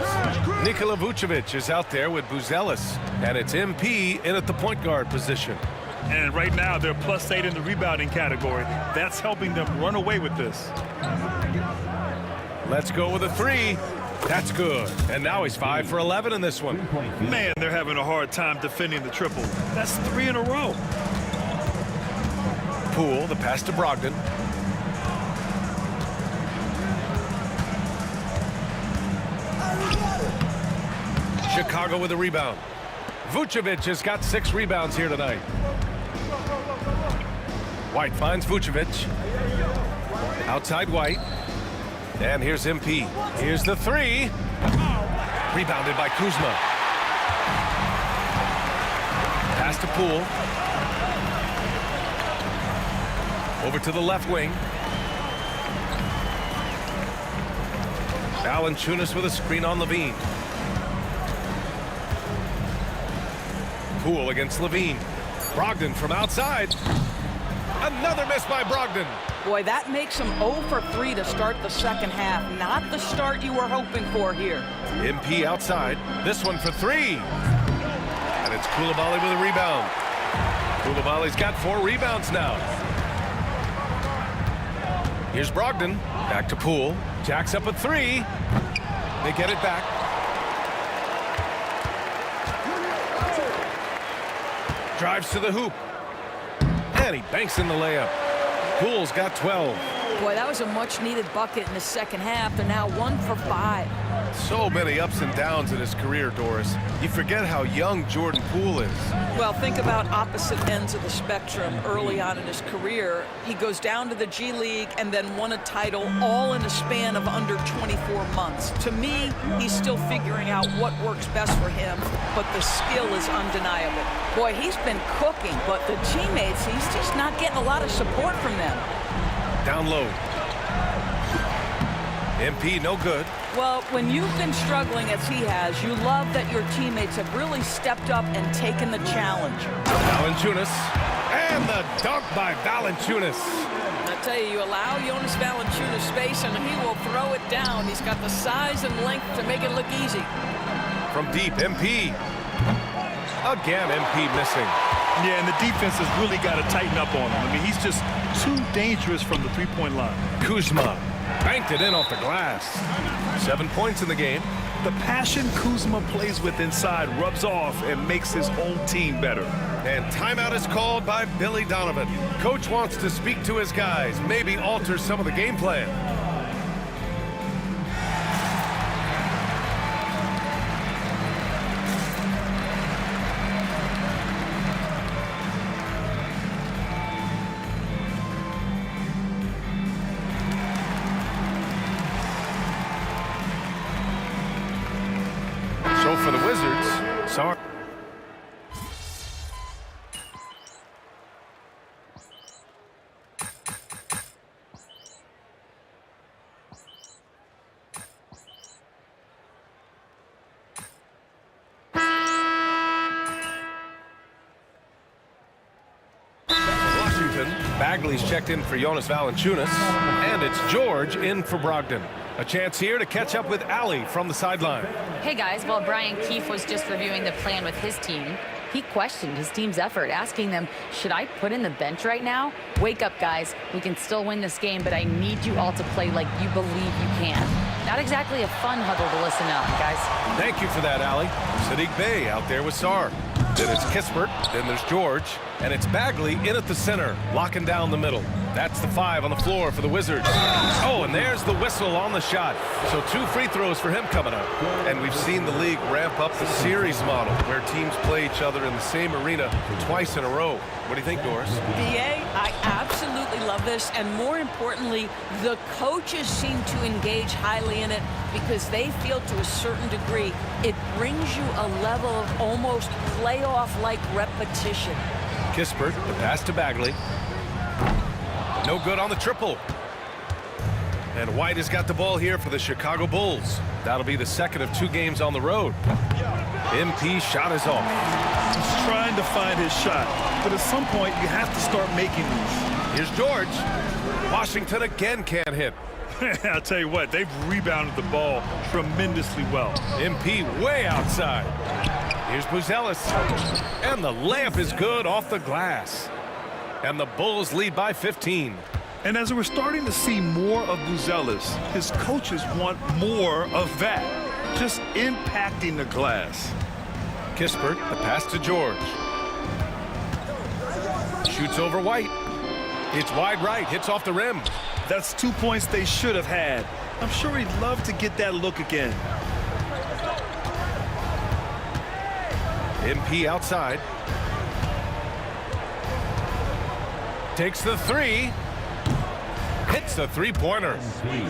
Speaker 15: Nikola Vucevic is out there with Buzelis, and it's MP in at the point guard position.
Speaker 17: And right now, they're +8 in the rebounding category. That's helping them run away with this.
Speaker 15: Let's go with a 3. That's good. And now he's 5 for 11 in this one.
Speaker 17: Man, they're having a hard time defending the triple. That's 3 in a row.
Speaker 15: Poole, the pass to Brogdon. Chicago with a rebound. Vucevic has got 6 rebounds here tonight. White finds Vucevic. Outside White. And here's MP. Here's the 3. Rebounded by Kuzma. Pass to Poole. Over to the left wing. Valanciunas with a screen on Levine. Poole against Levine. Brogdon from outside. Another miss by Brogdon.
Speaker 16: Boy, that makes him 0 for 3 to start the second half. Not the start you were hoping for here.
Speaker 15: MP outside. This one for 3. And it's Coulibaly with a rebound. Coulibaly's got 4 rebounds now. Here's Brogdon. Back to Poole. Jacks up a 3. They get it back. Drives to the hoop. And he banks in the layup. Poole's got 12.
Speaker 16: Boy, that was a much-needed bucket in the second half. They're now 1 for 5.
Speaker 15: So many ups and downs in his career, Doris. You forget how young Jordan Poole is.
Speaker 16: Well, think about opposite ends of the spectrum early on in his career. He goes down to the G League and then won a title all in a span of under 24 months. To me, he's still figuring out what works best for him, but the skill is undeniable. Boy, he's been cooking, but the teammates, he's just not getting a lot of support from them.
Speaker 15: Down low. MP no good.
Speaker 16: Well, when you've been struggling as he has, you love that your teammates have really stepped up and taken the challenge.
Speaker 15: Valanciunas. And the dunk by Valanciunas.
Speaker 16: I tell you, you allow Jonas Valanciunas space and he will throw it down. He's got the size and length to make it look easy.
Speaker 15: From deep, MP. Again, MP missing.
Speaker 17: Yeah, and the defense has really got to tighten up on him. I mean, he's just too dangerous from the three-point line.
Speaker 15: Kuzma banked it in off the glass. 7 points in the game.
Speaker 17: The passion Kuzma plays with inside rubs off and makes his own team better.
Speaker 15: And timeout is called by Billy Donovan. Coach wants to speak to his guys, maybe alter some of the game plan. So for the Wizards, sorry. Washington, Bagley's checked in for Jonas Valanciunas, and it's George in for Brogdon. A chance here to catch up with Allie from the sideline.
Speaker 18: Hey guys, while Brian Keefe was just reviewing the plan with his team, he questioned his team's effort, asking them, should I put in the bench right now? Wake up, guys. We can still win this game, but I need you all to play like you believe you can. Not exactly a fun huddle to listen on, guys.
Speaker 15: Thank you for that, Allie. Sadiq Bey out there with Sarr. Then it's Kispert, then there's George, and it's Bagley in at the center, locking down the middle. That's the 5 on the floor for the Wizards. Oh, and there's the whistle on the shot. So 2 free throws for him coming up. And we've seen the league ramp up the series model, where teams play each other in the same arena twice in a row. What do you think, Doris?
Speaker 16: BA, I absolutely love this, and more importantly, the coaches seem to engage highly in it because they feel to a certain degree it brings you a level of almost playoff-like repetition.
Speaker 15: Kispert, the pass to Bagley. No good on the triple. And White has got the ball here for the Chicago Bulls. That'll be the second of 2 games on the road. MP shot is off.
Speaker 17: He's trying to find his shot, but at some point you have to start making these.
Speaker 15: Here's George. Washington again can't hit.
Speaker 17: I'll tell you what, they've rebounded the ball tremendously well.
Speaker 15: MP way outside. Here's Buzelis. And the layup is good off the glass. And the Bulls lead by 15.
Speaker 17: And as we're starting to see more of Buzelis, his coaches want more of that. Just impacting the glass.
Speaker 15: Kispert, the pass to George. Shoots over White. It's wide right, hits off the rim.
Speaker 17: That's 2 points they should have had. I'm sure he'd love to get that look again.
Speaker 15: MP outside. Takes the 3. Hits the 3-pointer.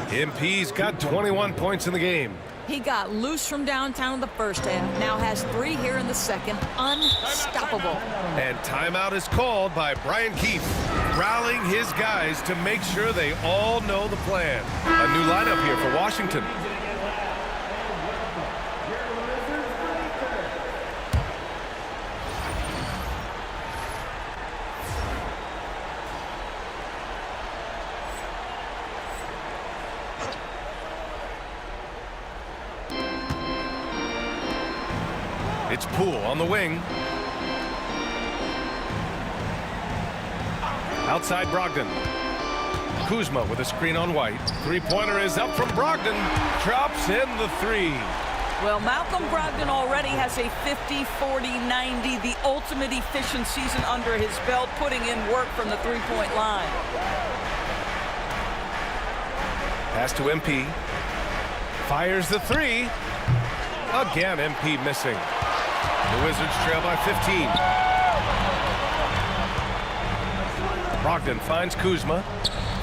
Speaker 15: MP's got 21 points in the game.
Speaker 16: He got loose from downtown in the first half, now has 3 here in the second. Unstoppable.
Speaker 15: And timeout is called by Brian Keefe, rallying his guys to make sure they all know the plan. A new lineup here for Washington. It's Poole on the wing. Outside Brogdon. Kuzma with a screen on White. Three-pointer is up from Brogdon. Drops in the 3.
Speaker 16: Well, Malcolm Brogdon already has a 50, 40, 90, the ultimate efficient season under his belt, putting in work from the three-point line.
Speaker 15: Pass to MP. Fires the 3. Again, MP missing. The Wizards trail by 15. Brogdon finds Kuzma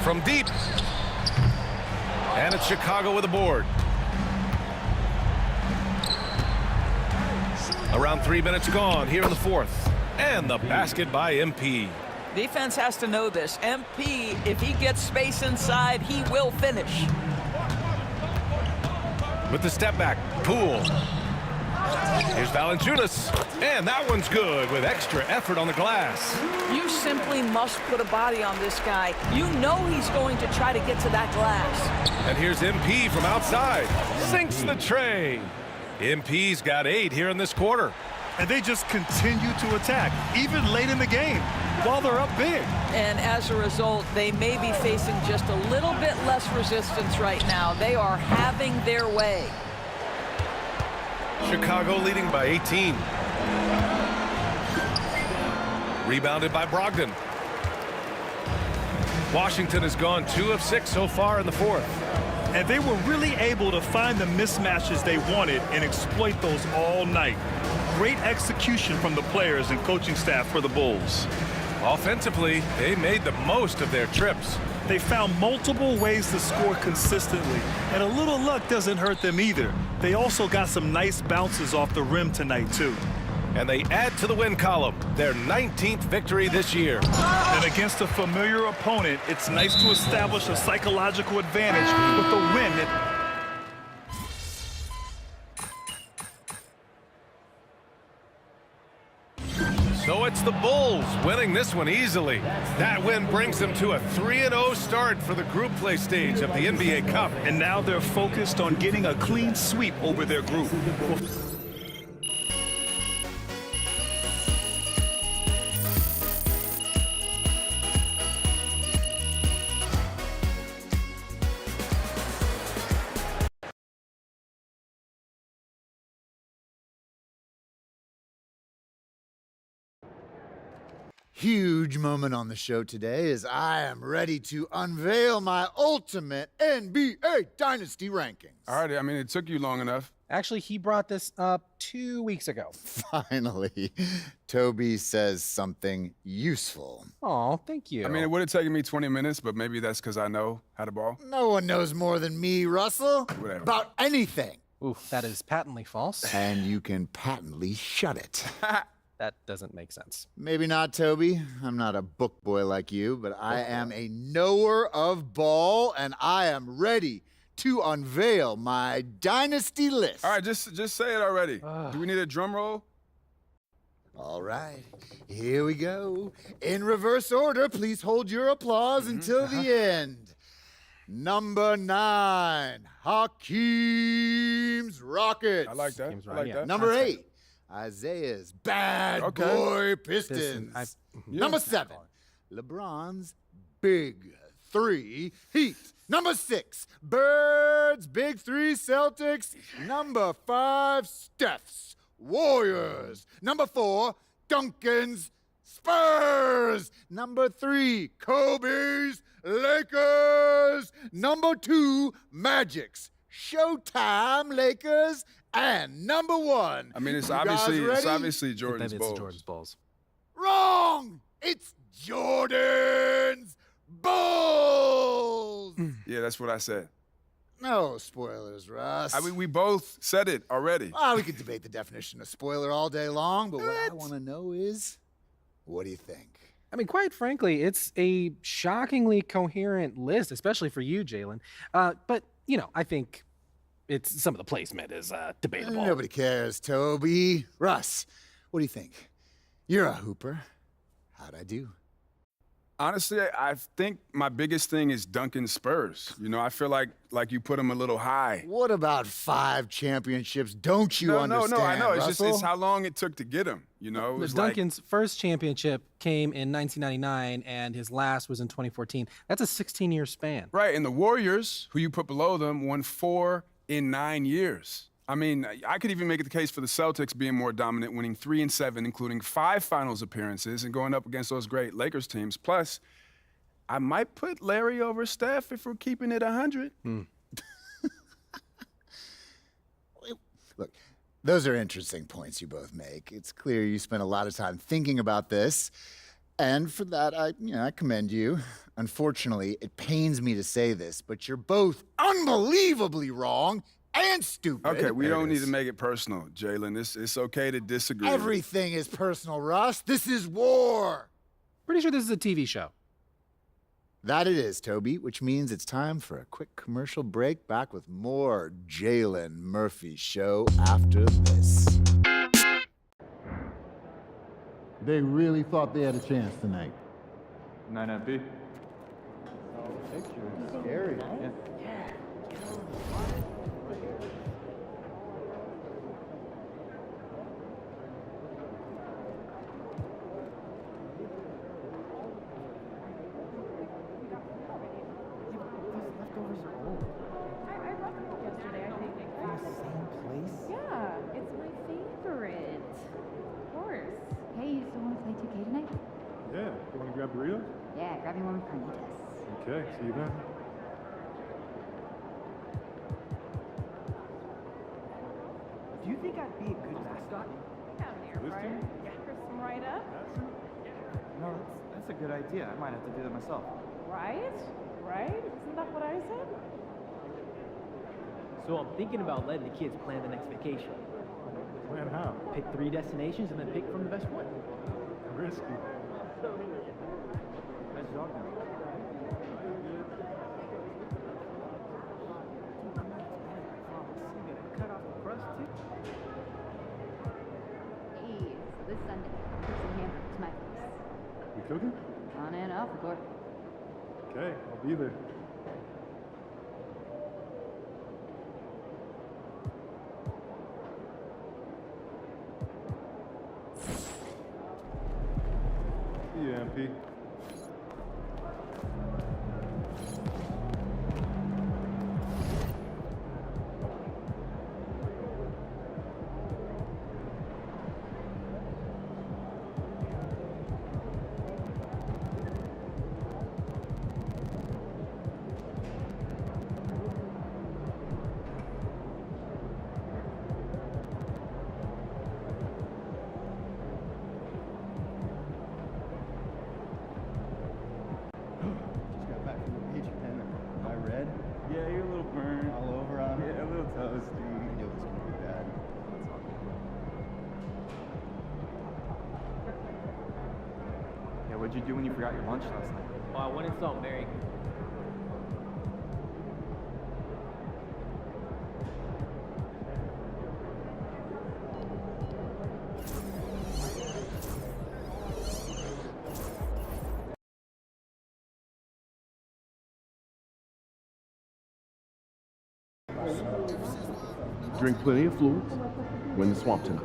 Speaker 15: from deep. And it's Chicago with a board. Around 3 minutes gone here in the fourth. And the basket by MP.
Speaker 16: Defense has to know this. MP, if he gets space inside, he will finish.
Speaker 15: With the step back, Poole. Here's Valanciunas, and that one's good with extra effort on the glass.
Speaker 16: You simply must put a body on this guy. You know he's going to try to get to that glass.
Speaker 15: And here's MP from outside. Sinks the tray. MP's got 8 here in this quarter.
Speaker 17: And they just continue to attack, even late in the game, while they're up big.
Speaker 16: And as a result, they may be facing just a little bit less resistance right now. They are having their way.
Speaker 15: Chicago leading by 18. Rebounded by Brogdon. Washington has gone 2 of 6 so far in the fourth.
Speaker 17: And they were really able to find the mismatches they wanted and exploit those all night. Great execution from the players and coaching staff for the Bulls.
Speaker 15: Offensively, they made the most of their trips.
Speaker 17: They found multiple ways to score consistently, and a little luck doesn't hurt them either. They also got some nice bounces off the rim tonight, too.
Speaker 15: And they add to the win column, their 19th victory this year.
Speaker 17: And against a familiar opponent, it's nice to establish a psychological advantage with the win.
Speaker 15: So it's the Bulls winning this one easily. That win brings them to a 3-0 start for the group play stage of the NBA Cup.
Speaker 17: And now they're focused on getting a clean sweep over their group.
Speaker 13: Huge moment on the show today as I am ready to unveil my ultimate NBA Dynasty rankings.
Speaker 19: All right, I mean, it took you long enough.
Speaker 20: Actually, he brought this up 2 weeks ago.
Speaker 13: Finally, Toby says something useful.
Speaker 20: Oh, thank you.
Speaker 19: I mean, it would have taken me 20 minutes, but maybe that's because I know how to ball.
Speaker 13: No one knows more than me, Russell,
Speaker 19: Whatever.
Speaker 13: about anything.
Speaker 20: Ooh, that is patently false.
Speaker 13: And you can patently shut it.
Speaker 20: That doesn't make sense.
Speaker 13: Maybe not, Toby. I'm not a book boy like you, but I am a knower of ball, and I am ready to unveil my dynasty list.
Speaker 19: All right, just say it already. Do we need a drum roll?
Speaker 13: All right, here we go. In reverse order, please hold your applause until the end. Number 9, Hakeem's Rockets.
Speaker 19: I like that. I like that.
Speaker 13: Number 8, Isaiah's Bad Boy Pistons. Number 7, LeBron's Big 3 Heat. Number 6, Birds Big 3 Celtics. Number 5, Steph's Warriors. Number 4, Duncan's Spurs. Number 3, Kobe's Lakers. Number 2, Magic's Showtime Lakers. And number 1.
Speaker 19: I mean, it's
Speaker 13: You
Speaker 19: obviously
Speaker 13: guys ready?
Speaker 20: Then
Speaker 19: Jordan's
Speaker 20: it's
Speaker 19: Bulls.
Speaker 20: Jordan's Bulls.
Speaker 13: Wrong! It's Jordan's Bulls!
Speaker 19: Yeah, that's what I said.
Speaker 13: No spoilers, Russ.
Speaker 19: I mean, we both said it already.
Speaker 13: We could debate the definition of spoiler all day long, but what I want to know is, what do you think?
Speaker 20: I mean, quite frankly, it's a shockingly coherent list, especially for you, Jalen. But, you know, I think some of the placement is debatable.
Speaker 13: Nobody cares, Toby. Russ, what do you think? You're a hooper. How'd I do?
Speaker 19: Honestly, I think my biggest thing is Duncan Spurs. You know, I feel like you put him a little high.
Speaker 13: What about 5 championships? Don't you understand,
Speaker 19: No, I know. It's
Speaker 13: Russell?
Speaker 19: just how long it took to get him. You know, it was
Speaker 20: Duncan's first championship came in 1999, and his last was in 2014. That's a 16-year span.
Speaker 19: Right, and the Warriors, who you put below them, won 4 in 9 years. I mean, I could even make the case for the Celtics being more dominant, winning 3 and 7, including 5 finals appearances and going up against those great Lakers teams. Plus, I might put Larry over Steph if we're keeping it 100.
Speaker 13: Look, those are interesting points you both make. It's clear you spent a lot of time thinking about this, and for that, I commend you. Unfortunately, it pains me to say this, but you're both unbelievably wrong and stupid.
Speaker 19: Okay, we don't need to make it personal, Jalen. It's okay to disagree.
Speaker 13: Everything is personal, Russ. This is war.
Speaker 20: Pretty sure this is a TV show.
Speaker 13: That it is, Toby, which means it's time for a quick commercial break. Back with more Jalen Murphy Show after this.
Speaker 21: They really thought they had a chance tonight.
Speaker 22: 9MP.
Speaker 21: Scary.
Speaker 22: Yeah.
Speaker 5: Yeah, you want to grab burritos?
Speaker 4: Yeah, grab me one with carnitas.
Speaker 5: Okay, see you then.
Speaker 23: Do you think I'd be a good mascot?
Speaker 24: Down there, Brian. Crisp them right up.
Speaker 23: No, that's a good idea. I might have to do that myself.
Speaker 24: Right? Right? Isn't that what I said?
Speaker 23: So I'm thinking about letting the kids plan the next vacation.
Speaker 5: Plan how?
Speaker 23: Pick 3 destinations and then pick from the best one.
Speaker 5: Risky.
Speaker 23: Nice job, man. Cut off the crust, too.
Speaker 4: Hey, so this Sunday, cook some hamburgers to my place.
Speaker 5: You cooking?
Speaker 4: On and off the court.
Speaker 5: Okay, I'll be there. See ya, MP.
Speaker 21: Just got back from the beach, man. Am I red?
Speaker 22: Yeah, you're a little burned.
Speaker 21: All over on it?
Speaker 22: Yeah, a little toasty.
Speaker 21: I knew it was going to be bad.
Speaker 22: Yeah, what'd you do when you forgot your lunch last night?
Speaker 23: Oh, I went and saw Mary.
Speaker 25: Drink plenty of fluids. Win the swamp tonight.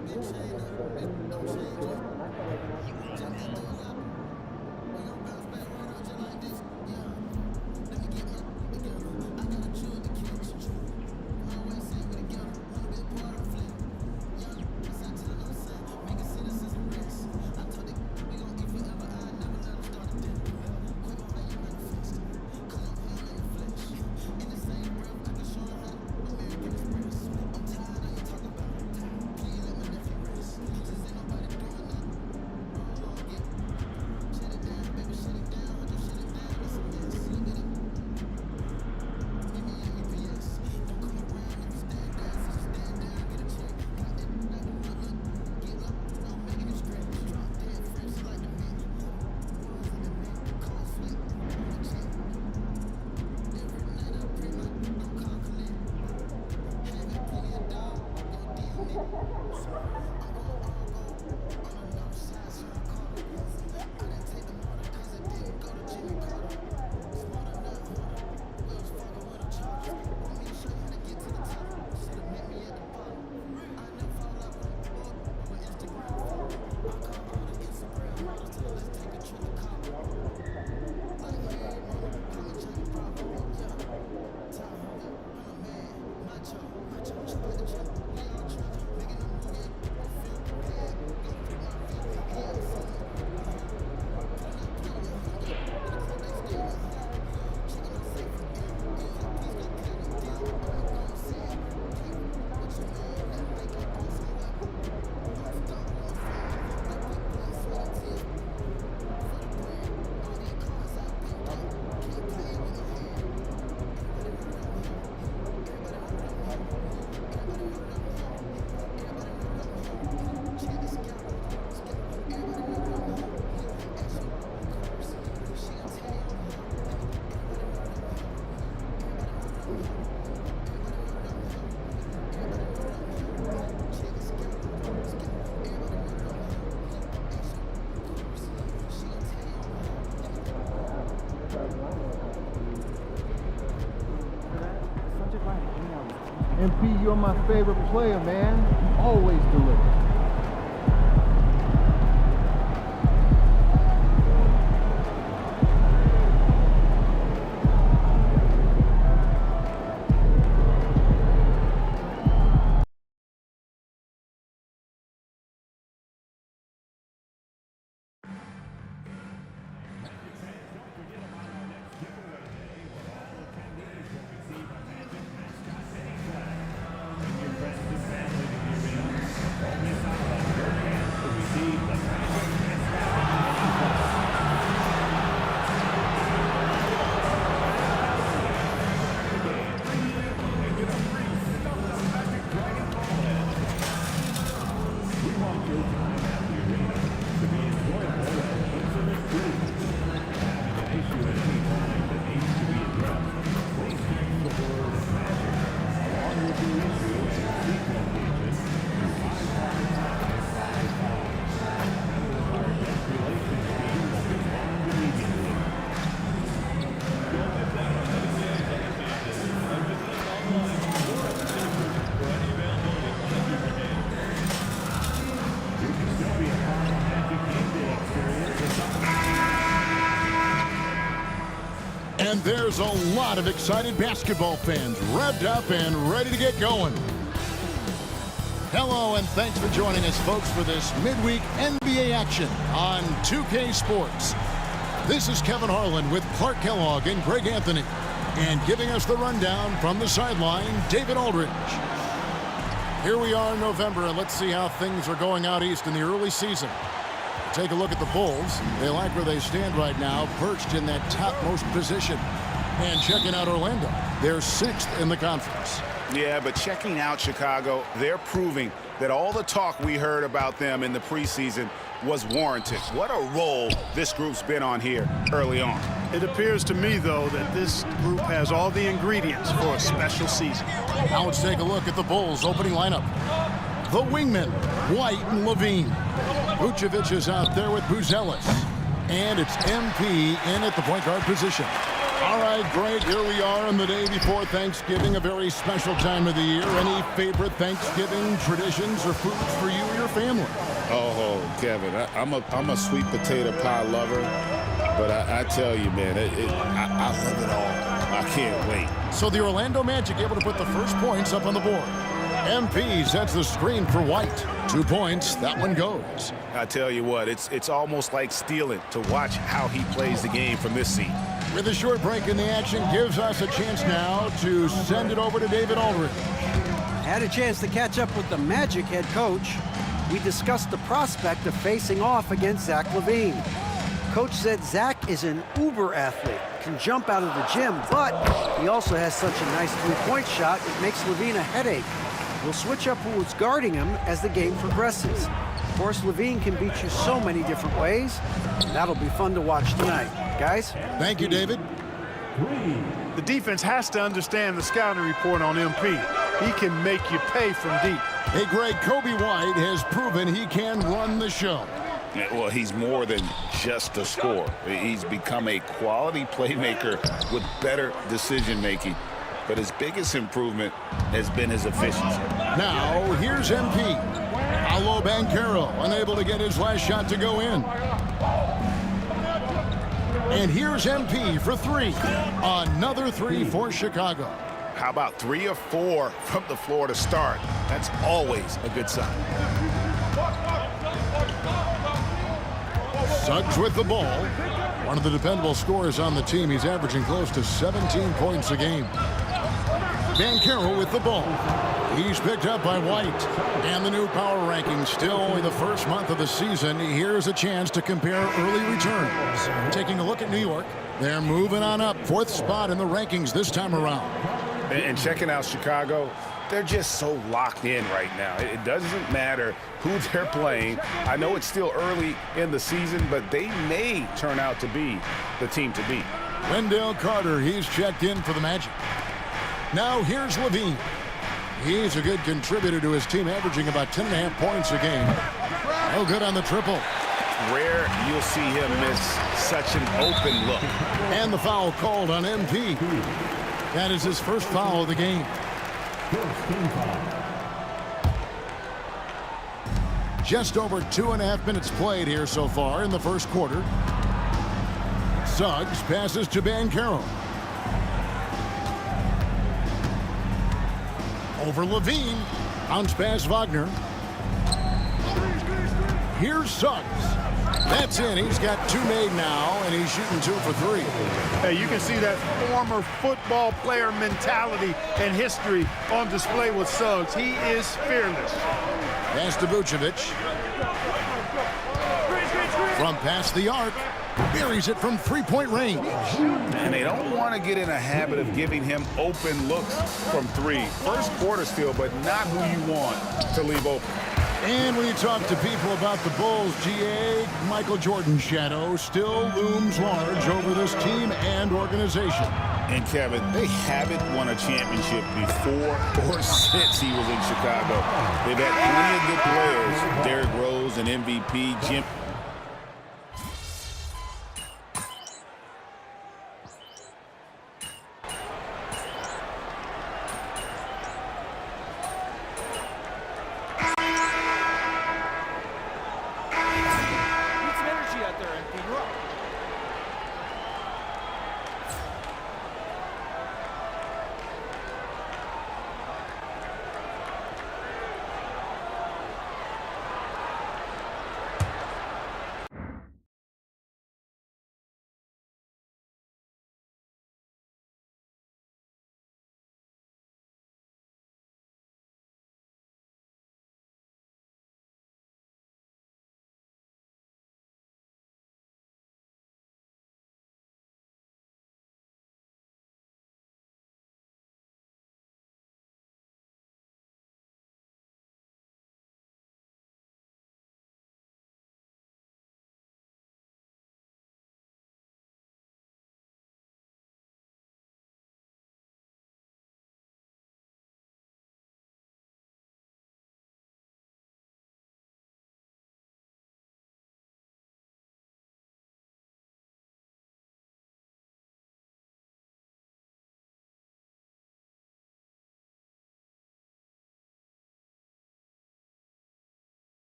Speaker 21: MP, you're my favorite player, man. Always deliver.
Speaker 6: And there's a lot of excited basketball fans revved up and ready to get going. Hello, and thanks for joining us, folks, for this midweek NBA action on 2K Sports. This is Kevin Harlan with Clark Kellogg and Greg Anthony. And giving us the rundown from the sideline, David Aldridge. Here we are in November, and let's see how things are going out east in the early season. Take a look at the Bulls. They like where they stand right now, perched in that topmost position. And checking out Orlando. They're 6th in the conference.
Speaker 7: Yeah, but checking out Chicago, they're proving that all the talk we heard about them in the preseason was warranted. What a role this group's been on here early on.
Speaker 2: It appears to me, though, that this group has all the ingredients for a special season.
Speaker 6: Now let's take a look at the Bulls' opening lineup. The wingmen, White and Levine. Vucevic is out there with Buzelis. And it's MP in at the point guard position. All right, Greg, here we are on the day before Thanksgiving, a very special time of the year. Any favorite Thanksgiving traditions or foods for you or your family?
Speaker 7: Oh, Kevin, I'm a sweet potato pie lover, but I tell you, man, I love it all. I can't wait.
Speaker 6: So the Orlando Magic able to put the first points up on the board. MP sets the screen for White. 2 points, that one goes.
Speaker 7: I tell you what, it's almost like stealing to watch how he plays the game from this seat.
Speaker 6: With a short break in the action, gives us a chance now to send it over to David Aldridge.
Speaker 8: I had a chance to catch up with the Magic head coach. We discussed the prospect of facing off against Zach LaVine. Coach said Zach is an uber athlete, can jump out of the gym, but he also has such a nice three-point shot, it makes LaVine a headache. We'll switch up who's guarding him as the game progresses. Of course, LaVine can beat you so many different ways. That'll be fun to watch tonight. Guys?
Speaker 6: Thank you, David.
Speaker 2: The defense has to understand the scouting report on MP. He can make you pay from deep.
Speaker 6: Hey, Greg, Kobe White has proven he can run the show.
Speaker 7: Well, he's more than just a scorer. He's become a quality playmaker with better decision-making. But his biggest improvement has been his efficiency.
Speaker 6: Now, here's MP. Paolo Banchero, unable to get his last shot to go in. And here's MP for 3. Another 3 for Chicago.
Speaker 7: How about 3 or 4 from the floor to start? That's always a good sign.
Speaker 6: Suggs with the ball. One of the dependable scorers on the team. He's averaging close to 17 points a game. Banchero with the ball. He's picked up by White. And the new power rankings, still only the first month of the season. Here's a chance to compare early returns. Taking a look at New York, they're moving on up. 4th spot in the rankings this time around.
Speaker 7: And checking out Chicago, they're just so locked in right now. It doesn't matter who they're playing. I know it's still early in the season, but they may turn out to be the team to beat.
Speaker 6: Wendell Carter, he's checked in for the Magic. Now here's Levine. He's a good contributor to his team, averaging about 10.5 points a game. No good on the triple.
Speaker 7: Rare you'll see him miss such an open look.
Speaker 6: And the foul called on MP. That is his first foul of the game.
Speaker 5: First team foul.
Speaker 6: Just over 2.5 minutes played here so far in the first quarter. Suggs passes to Banchero. Over Levine. Bounce pass Wagner. Here's Suggs. That's in. He's got 2 made now, and he's shooting 2 for 3.
Speaker 2: Hey, you can see that former football player mentality and history on display with Suggs. He is fearless.
Speaker 6: Pass to Vucevic. From past the arc. Buries it from 3-point range.
Speaker 7: And they don't want to get in a habit of giving him open looks from 3. First quarter still, but not who you want to leave open.
Speaker 6: And when you talk to people about the Bulls, GA, Michael Jordan's shadow still looms large over this team and organization.
Speaker 7: And Kevin, they haven't won a championship before or since he was in Chicago. They've had plenty of good players. Derrick Rose, an MVP, Jim.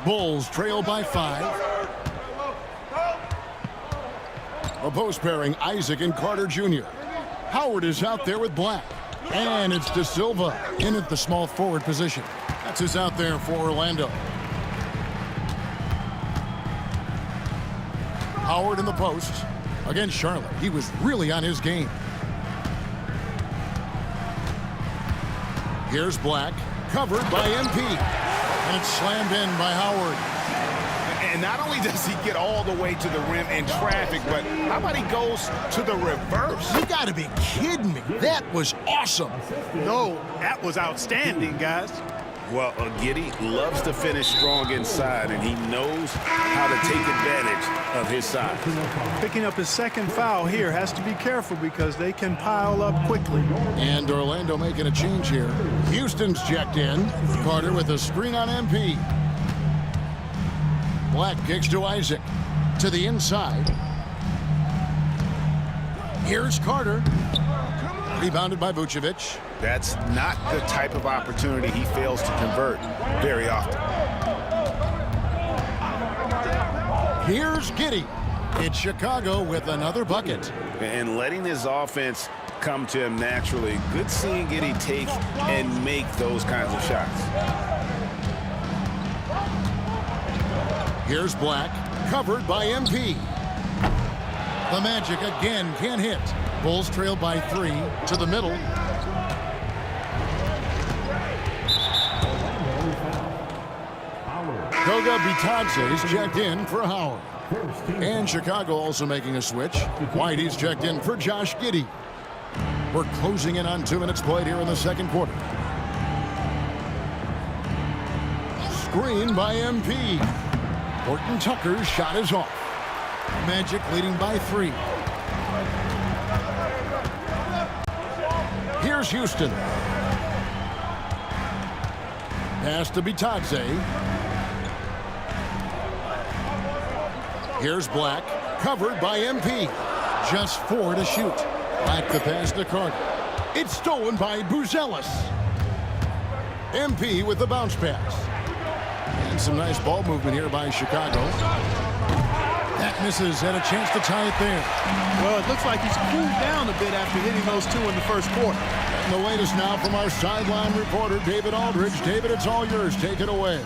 Speaker 6: Bulls trail by 5. A post pairing, Isaac and Carter Jr. Howard is out there with Black. And it's De Silva in at the small forward position. That's who's out there for Orlando. Howard in the post against Charlotte. He was really on his game. Here's Black, covered by MP. And it's slammed in by Howard.
Speaker 7: And not only does he get all the way to the rim in traffic, but how about he goes to the reverse?
Speaker 6: You gotta be kidding me. That was awesome.
Speaker 2: No, that was outstanding, guys.
Speaker 7: Well, Giddey loves to finish strong inside, and he knows how to take advantage of his size.
Speaker 2: Picking up his second foul here, has to be careful because they can pile up quickly.
Speaker 6: And Orlando making a change here. Houston's checked in. Carter with a screen on MP. Black kicks to Isaac. To the inside. Here's Carter. Rebounded by Vucevic.
Speaker 7: That's not the type of opportunity he fails to convert very often.
Speaker 6: Here's Giddey. It's Chicago with another bucket.
Speaker 7: And letting his offense come to him naturally. Good seeing Giddey take and make those kinds of shots.
Speaker 6: Here's Black, covered by MP. The Magic again can't hit. Bulls trail by 3 to the middle. Goga Bitadze is checked in for Howard. And Chicago also making a switch. Whitey's checked in for Josh Giddey. We're closing in on 2 minutes played here in the second quarter. Screen by MP. Horton Tucker's shot is off. Magic leading by 3. Here's Houston. Pass to Bitadze. Here's Black, covered by MP. Just 4 to shoot. Back the pass to Carter. It's stolen by Buzelis. MP with the bounce pass. And some nice ball movement here by Chicago. That misses, and a chance to tie it there.
Speaker 2: Well, it looks like he's cooled down a bit after hitting those 2 in the first quarter.
Speaker 6: And the latest now from our sideline reporter, David Aldridge. David, it's all yours. Take it away.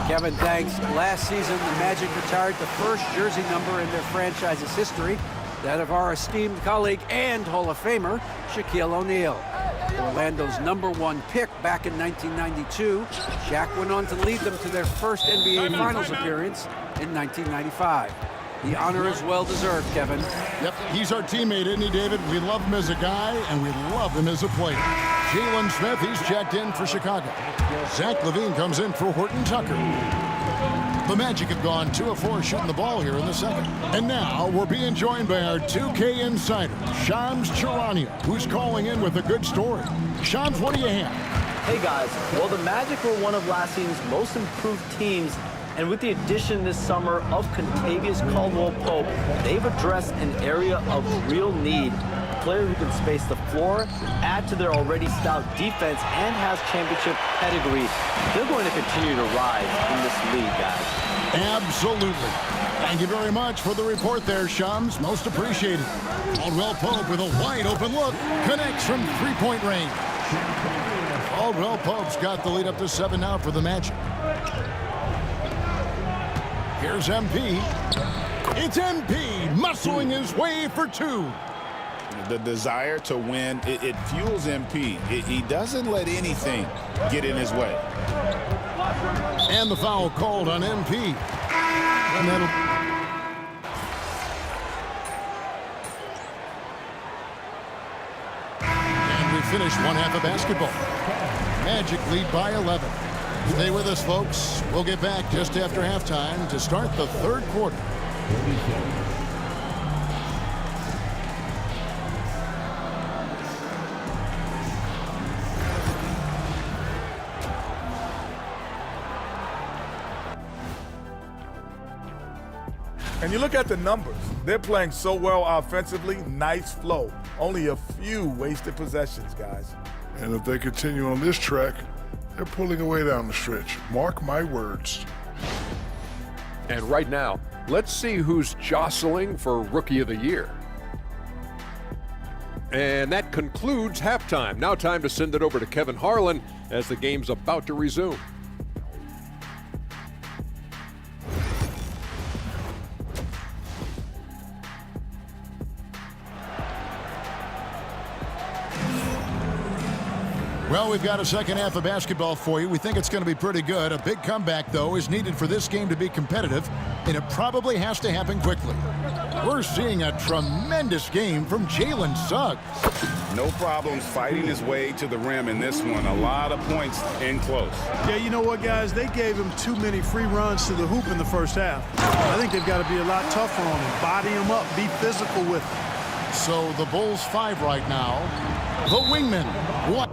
Speaker 8: Kevin, thanks. Last season, the Magic retired the first jersey number in their franchise's history, that of our esteemed colleague and Hall of Famer, Shaquille O'Neal. Orlando's #1 pick back in 1992, Shaq went on to lead them to their first NBA Finals appearance in 1995. The honor is well-deserved, Kevin.
Speaker 6: Yep, he's our teammate, isn't he, David? We love him as a guy, and we love him as a player. Jalen Smith, he's checked in for Chicago. Zach LaVine comes in for Horton Tucker. The Magic have gone 2 of 4 shooting the ball here in the second. And now we're being joined by our 2K insider, Shams Charania, who's calling in with a good story. Shams, what do you have?
Speaker 1: Hey guys, well the Magic were one of last season's most improved teams, and with the addition this summer of Kentavious Caldwell-Pope, they've addressed an area of real need. A player who can space the floor, add to their already stout defense, and has championship pedigree. They're going to continue to rise in this league, guys.
Speaker 6: Absolutely. Thank you very much for the report there, Shams. Most appreciated. Caldwell-Pope with a wide open look, connects from 3-point range. Caldwell-Pope's got the lead up to 7 now for the Magic. Here's MP. It's MP muscling his way for 2.
Speaker 7: The desire to win, it fuels MP. He doesn't let anything get in his way.
Speaker 6: And the foul called on MP. And we finish 1 half of basketball. Magic lead by 11. Stay with us, folks. We'll get back just after halftime to start the third quarter.
Speaker 3: And you look at the numbers. They're playing so well offensively. Nice flow. Only a few wasted possessions, guys.
Speaker 11: And if they continue on this track, they're pulling away down the stretch. Mark my words.
Speaker 9: And right now, let's see who's jostling for Rookie of the Year. And that concludes halftime. Now time to send it over to Kevin Harlan as the game's about to resume.
Speaker 6: Well, we've got a second half of basketball for you. We think it's going to be pretty good. A big comeback, though, is needed for this game to be competitive, and it probably has to happen quickly. We're seeing a tremendous game from Jalen Suggs.
Speaker 7: No problems fighting his way to the rim in this one. A lot of points in close.
Speaker 2: Yeah, you know what, guys? They gave him too many free runs to the hoop in the first half. I think they've got to be a lot tougher on him. Body him up. Be physical with him.
Speaker 6: So the Bulls 5 right now. The wingman, 1.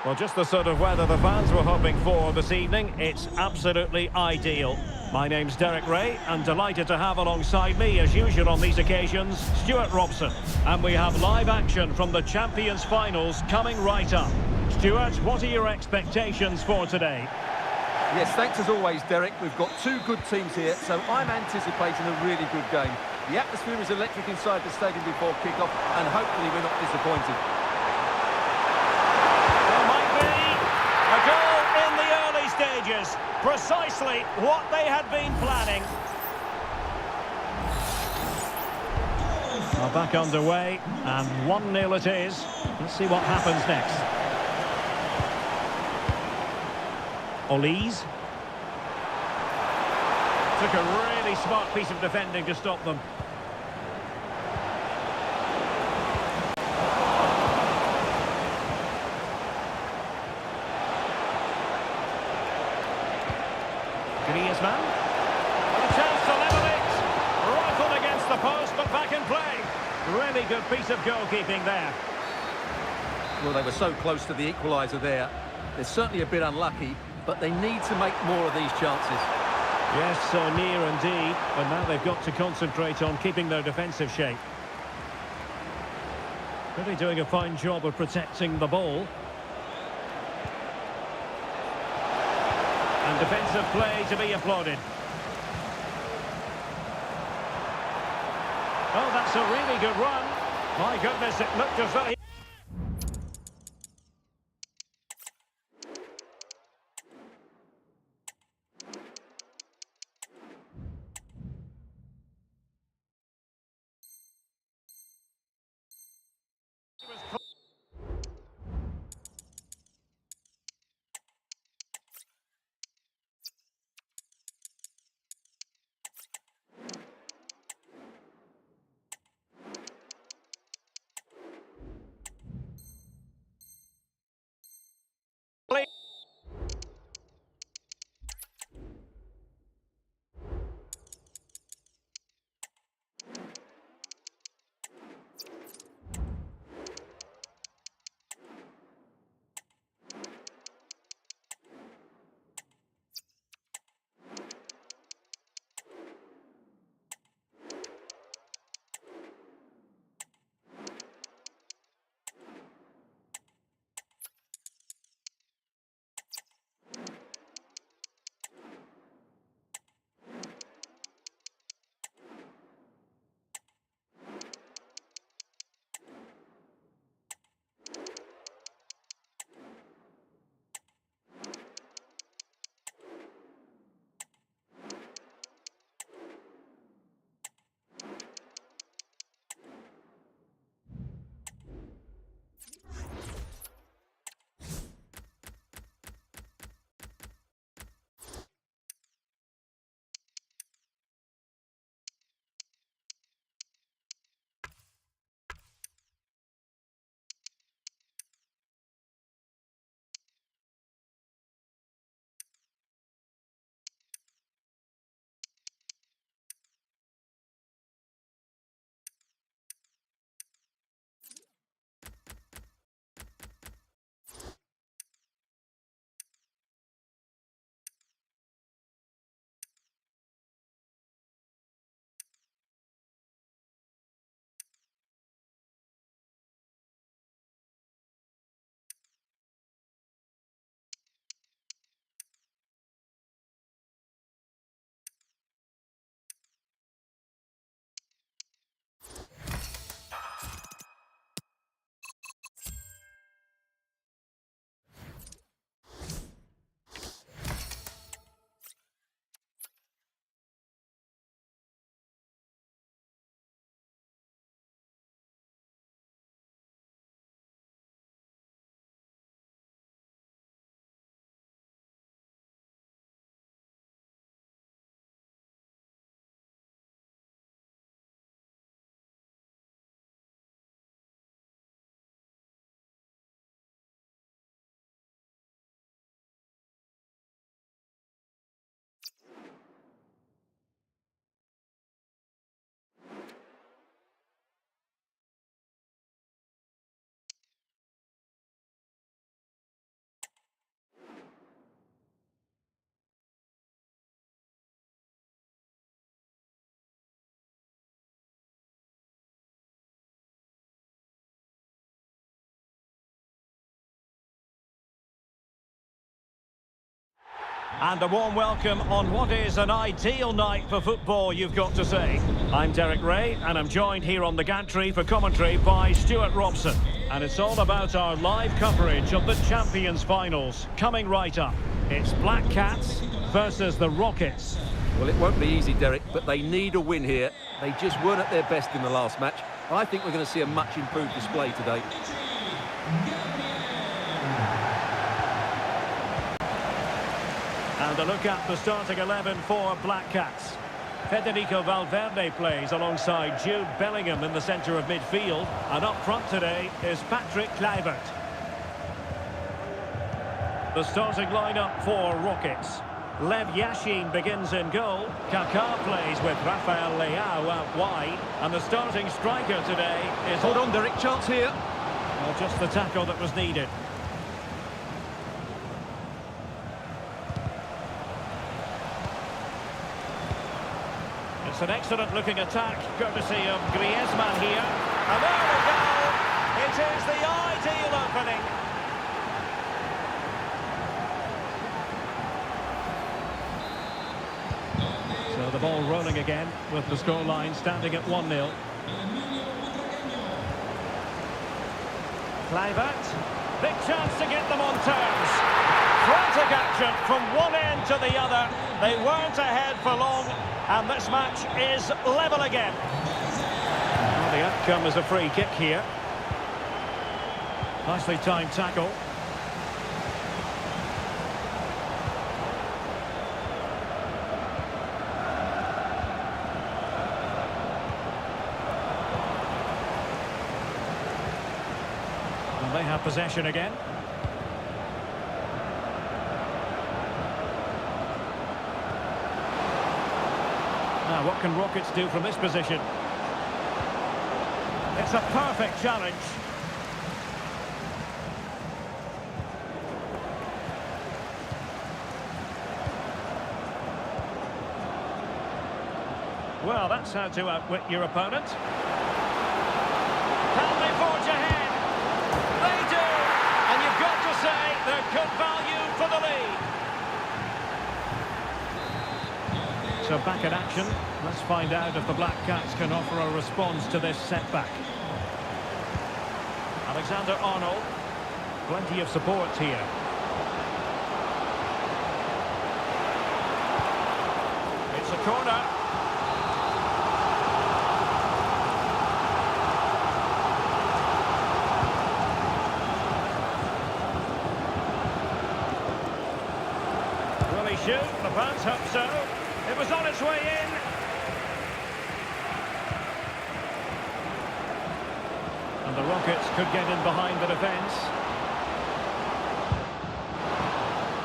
Speaker 10: Well, just the sort of weather the fans were hoping for this evening. It's absolutely ideal. My name's Derek Ray, and delighted to have alongside me, as usual on these occasions, Stuart Robson. And we have live action from the Champions Finals coming right up. Stuart, what are your expectations for today?
Speaker 12: Yes, thanks as always, Derek. We've got two good teams here, so I'm anticipating a really good game. The atmosphere is electric inside the stadium before kick-off, and hopefully we're not disappointed.
Speaker 10: A goal in the early stages, precisely what they had been planning. Well, back underway, and 1-0 it is. Let's see what happens next. Olise. Took a really smart piece of defending to stop them. Griezmann. A chance to level it. Rifled against the post, but back in play. Really good piece of goalkeeping there.
Speaker 12: Well, they were so close to the equaliser there. They're certainly a bit unlucky, but they need to make more of these chances.
Speaker 10: Yes, so near indeed, but now they've got to concentrate on keeping their defensive shape. Really doing a fine job of protecting the ball. And defensive play to be applauded. Oh, that's a really good run. My goodness, it looked as though he... And a warm welcome on what is an ideal night for football, you've got to say. I'm Derek Ray, and I'm joined here on the gantry for commentary by Stuart Robson. And it's all about our live coverage of the Champions Finals, coming right up. It's Black Cats versus the Rockets.
Speaker 12: Well, it won't be easy, Derek, but they need a win here. They just weren't at their best in the last match. I think we're going to see a much improved display today.
Speaker 10: And a look at the starting 11 for Black Cats. Federico Valverde plays alongside Jude Bellingham in the centre of midfield. And up front today is Patrick Kluivert. The starting lineup for Rockets. Lev Yashin begins in goal. Kaká plays with Rafael Leao out wide. And the starting striker today is...
Speaker 12: Hold on, Derek, chance here.
Speaker 10: Well, just the tackle that was needed. It's an excellent-looking attack, courtesy of Griezmann here. And there we go! It is the ideal opening. So the ball rolling again, with the scoreline standing at 1-0. Kluivert, big chance to get them on terms. Frantic action from one end to the other. They weren't ahead for long, and this match is level again. Well, the outcome is a free kick here. Nicely timed tackle. And they have possession again. Now, what can Rockets do from this position? It's a perfect challenge. Well, that's how to outwit your opponent. Can they forge ahead? They do! And you've got to say they're good value for the lead. So back in action. Let's find out if the Black Cats can offer a response to this setback. Alexander-Arnold. Plenty of support here. It's a corner. Will he shoot? The fans hope so. It was on its way in. And the Rockets could get in behind the defence.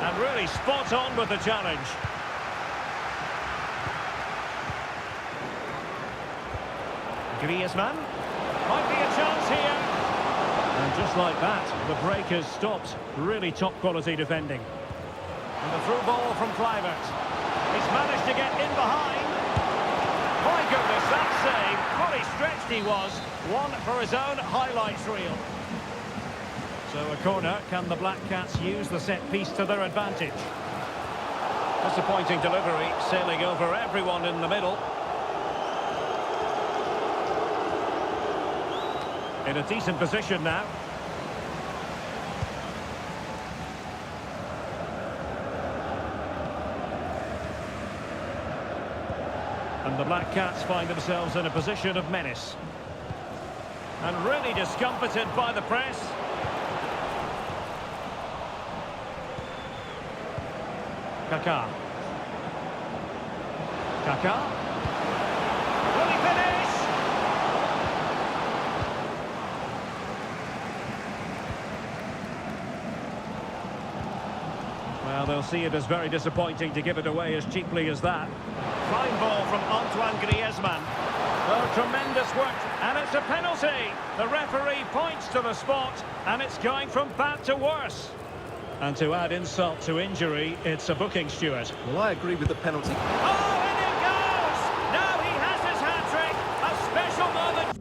Speaker 10: And really spot on with the challenge. Griezmann. Might be a chance here. And just like that, the break has stopped. Really top quality defending. And the through ball from Kluivert. He's managed to get in behind. My goodness, that save. Fully stretched he was. One for his own highlights reel. So a corner. Can the Black Cats use the set piece to their advantage? Disappointing delivery, sailing over everyone in the middle. In a decent position now. And the Black Cats find themselves in a position of menace. And really discomfited by the press. Kaká. Kaká. Will he finish? Well, they'll see it as very disappointing to give it away as cheaply as that. Fine ball from Antoine Griezmann. Oh, tremendous work, and it's a penalty. The referee points to the spot, and it's going from bad to worse. And to add insult to injury, it's a booking, Stuart.
Speaker 12: Well, I agree with the penalty.
Speaker 10: Oh, and it goes! Now he has his hat-trick. A special moment.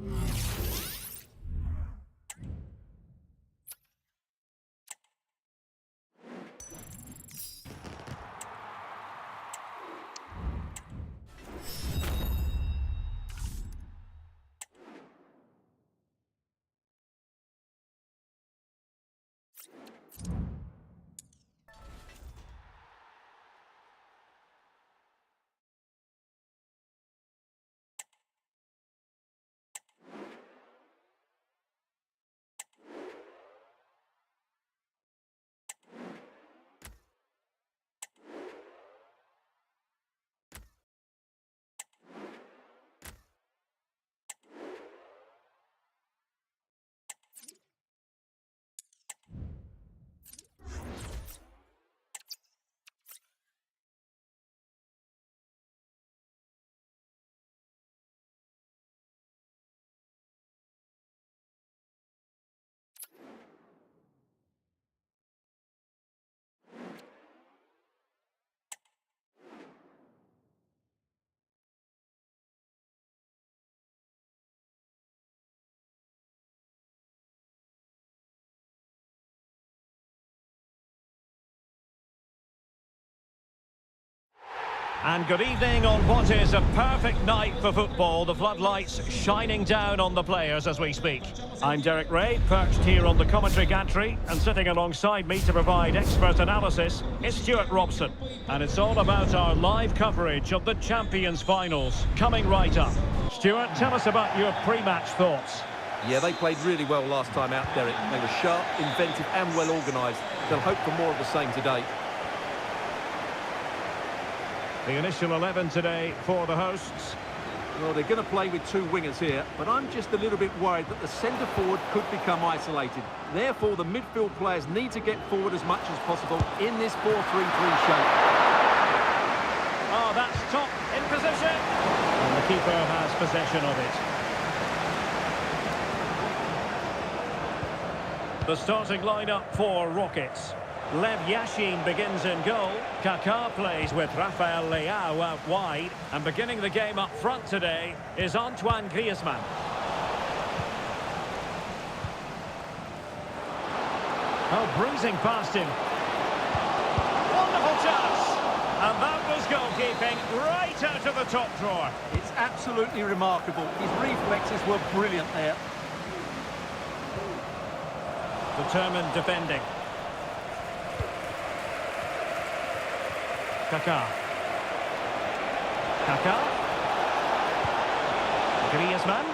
Speaker 10: And good evening on what is a perfect night for football. The floodlights shining down on the players as we speak. I'm Derek Ray, perched here on the commentary gantry, and sitting alongside me to provide expert analysis is Stuart Robson. And it's all about our live coverage of the Champions Finals, coming right up. Stuart, tell us about your pre-match thoughts.
Speaker 12: Yeah, they played really well last time out, Derek. They were sharp, inventive and well organised. They'll hope for more of the same today.
Speaker 10: The initial 11 today for the hosts.
Speaker 12: Well, they're going to play with two wingers here, but I'm just a little bit worried that the centre forward could become isolated. Therefore, the midfield players need to get forward as much as possible in this 4-3-3 shape.
Speaker 10: Oh, that's top in position. And the keeper has possession of it. The starting lineup for Rockets. Lev Yashin begins in goal. Kaká plays with Rafael Leao out wide. And beginning the game up front today is Antoine Griezmann. Oh, breezing past him. Wonderful chance. And that was goalkeeping right out of the top drawer.
Speaker 12: It's absolutely remarkable. His reflexes were brilliant there.
Speaker 10: Determined defending. Kaká. Griezmann.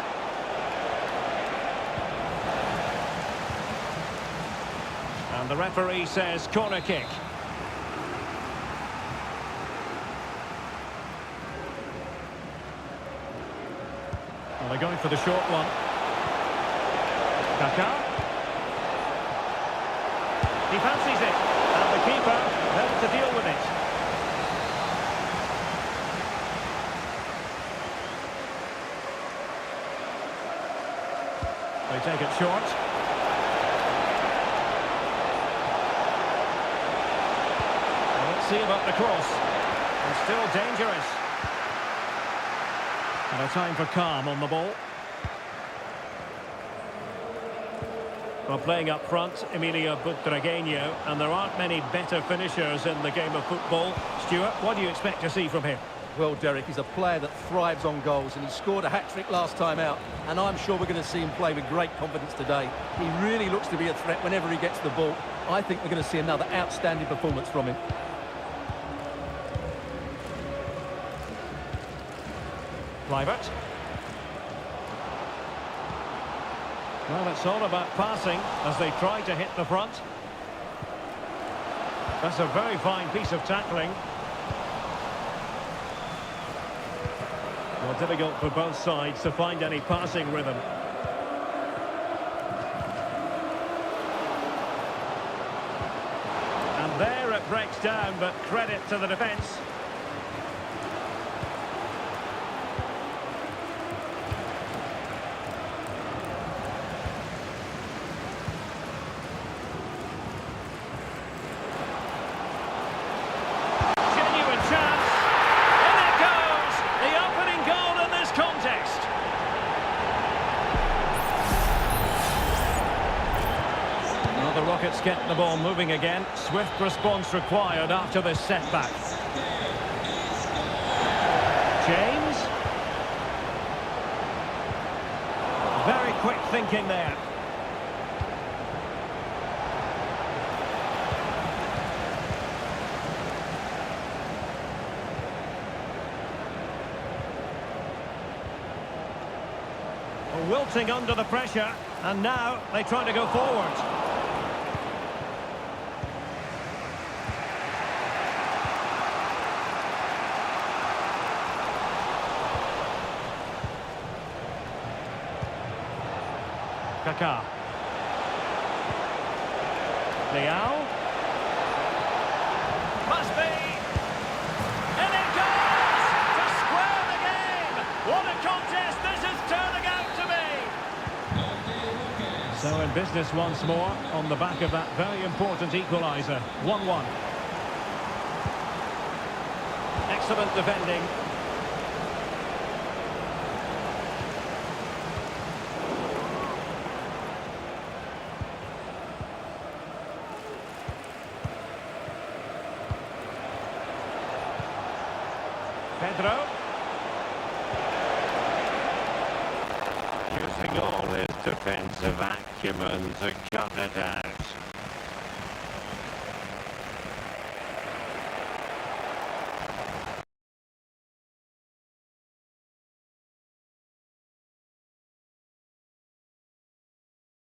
Speaker 10: And the referee says corner kick. Well, they're going for the short one. Kaká. He fancies it. And the keeper there to deal with it. They take it short. Well, let's see about the cross. And still dangerous. And a time for calm on the ball. Well, playing up front, Emilio Butragueño, and there aren't many better finishers in the game of football. Stuart, what do you expect to see from him?
Speaker 12: Well, Derek, he's a player that thrives on goals, and he scored a hat-trick last time out, and I'm sure we're going to see him play with great confidence today. He really looks to be a threat whenever he gets the ball. I think we're going to see another outstanding performance from him.
Speaker 10: Kluivert. Well, it's all about passing as they try to hit the front. That's a very fine piece of tackling. Well, difficult for both sides to find any passing rhythm. And there it breaks down, but credit to the defence. Rockets get the ball moving again. Swift response required after this setback. James. Very quick thinking there. Wilting under the pressure, and now they try to go forward. Kaká. Leao. Must be. And it goes to square the game. What a contest this is turning out to be. So in business once more on the back of that very important equaliser. 1-1. Excellent defending. Pedro.
Speaker 14: Using all his defensive acumen to cut it out.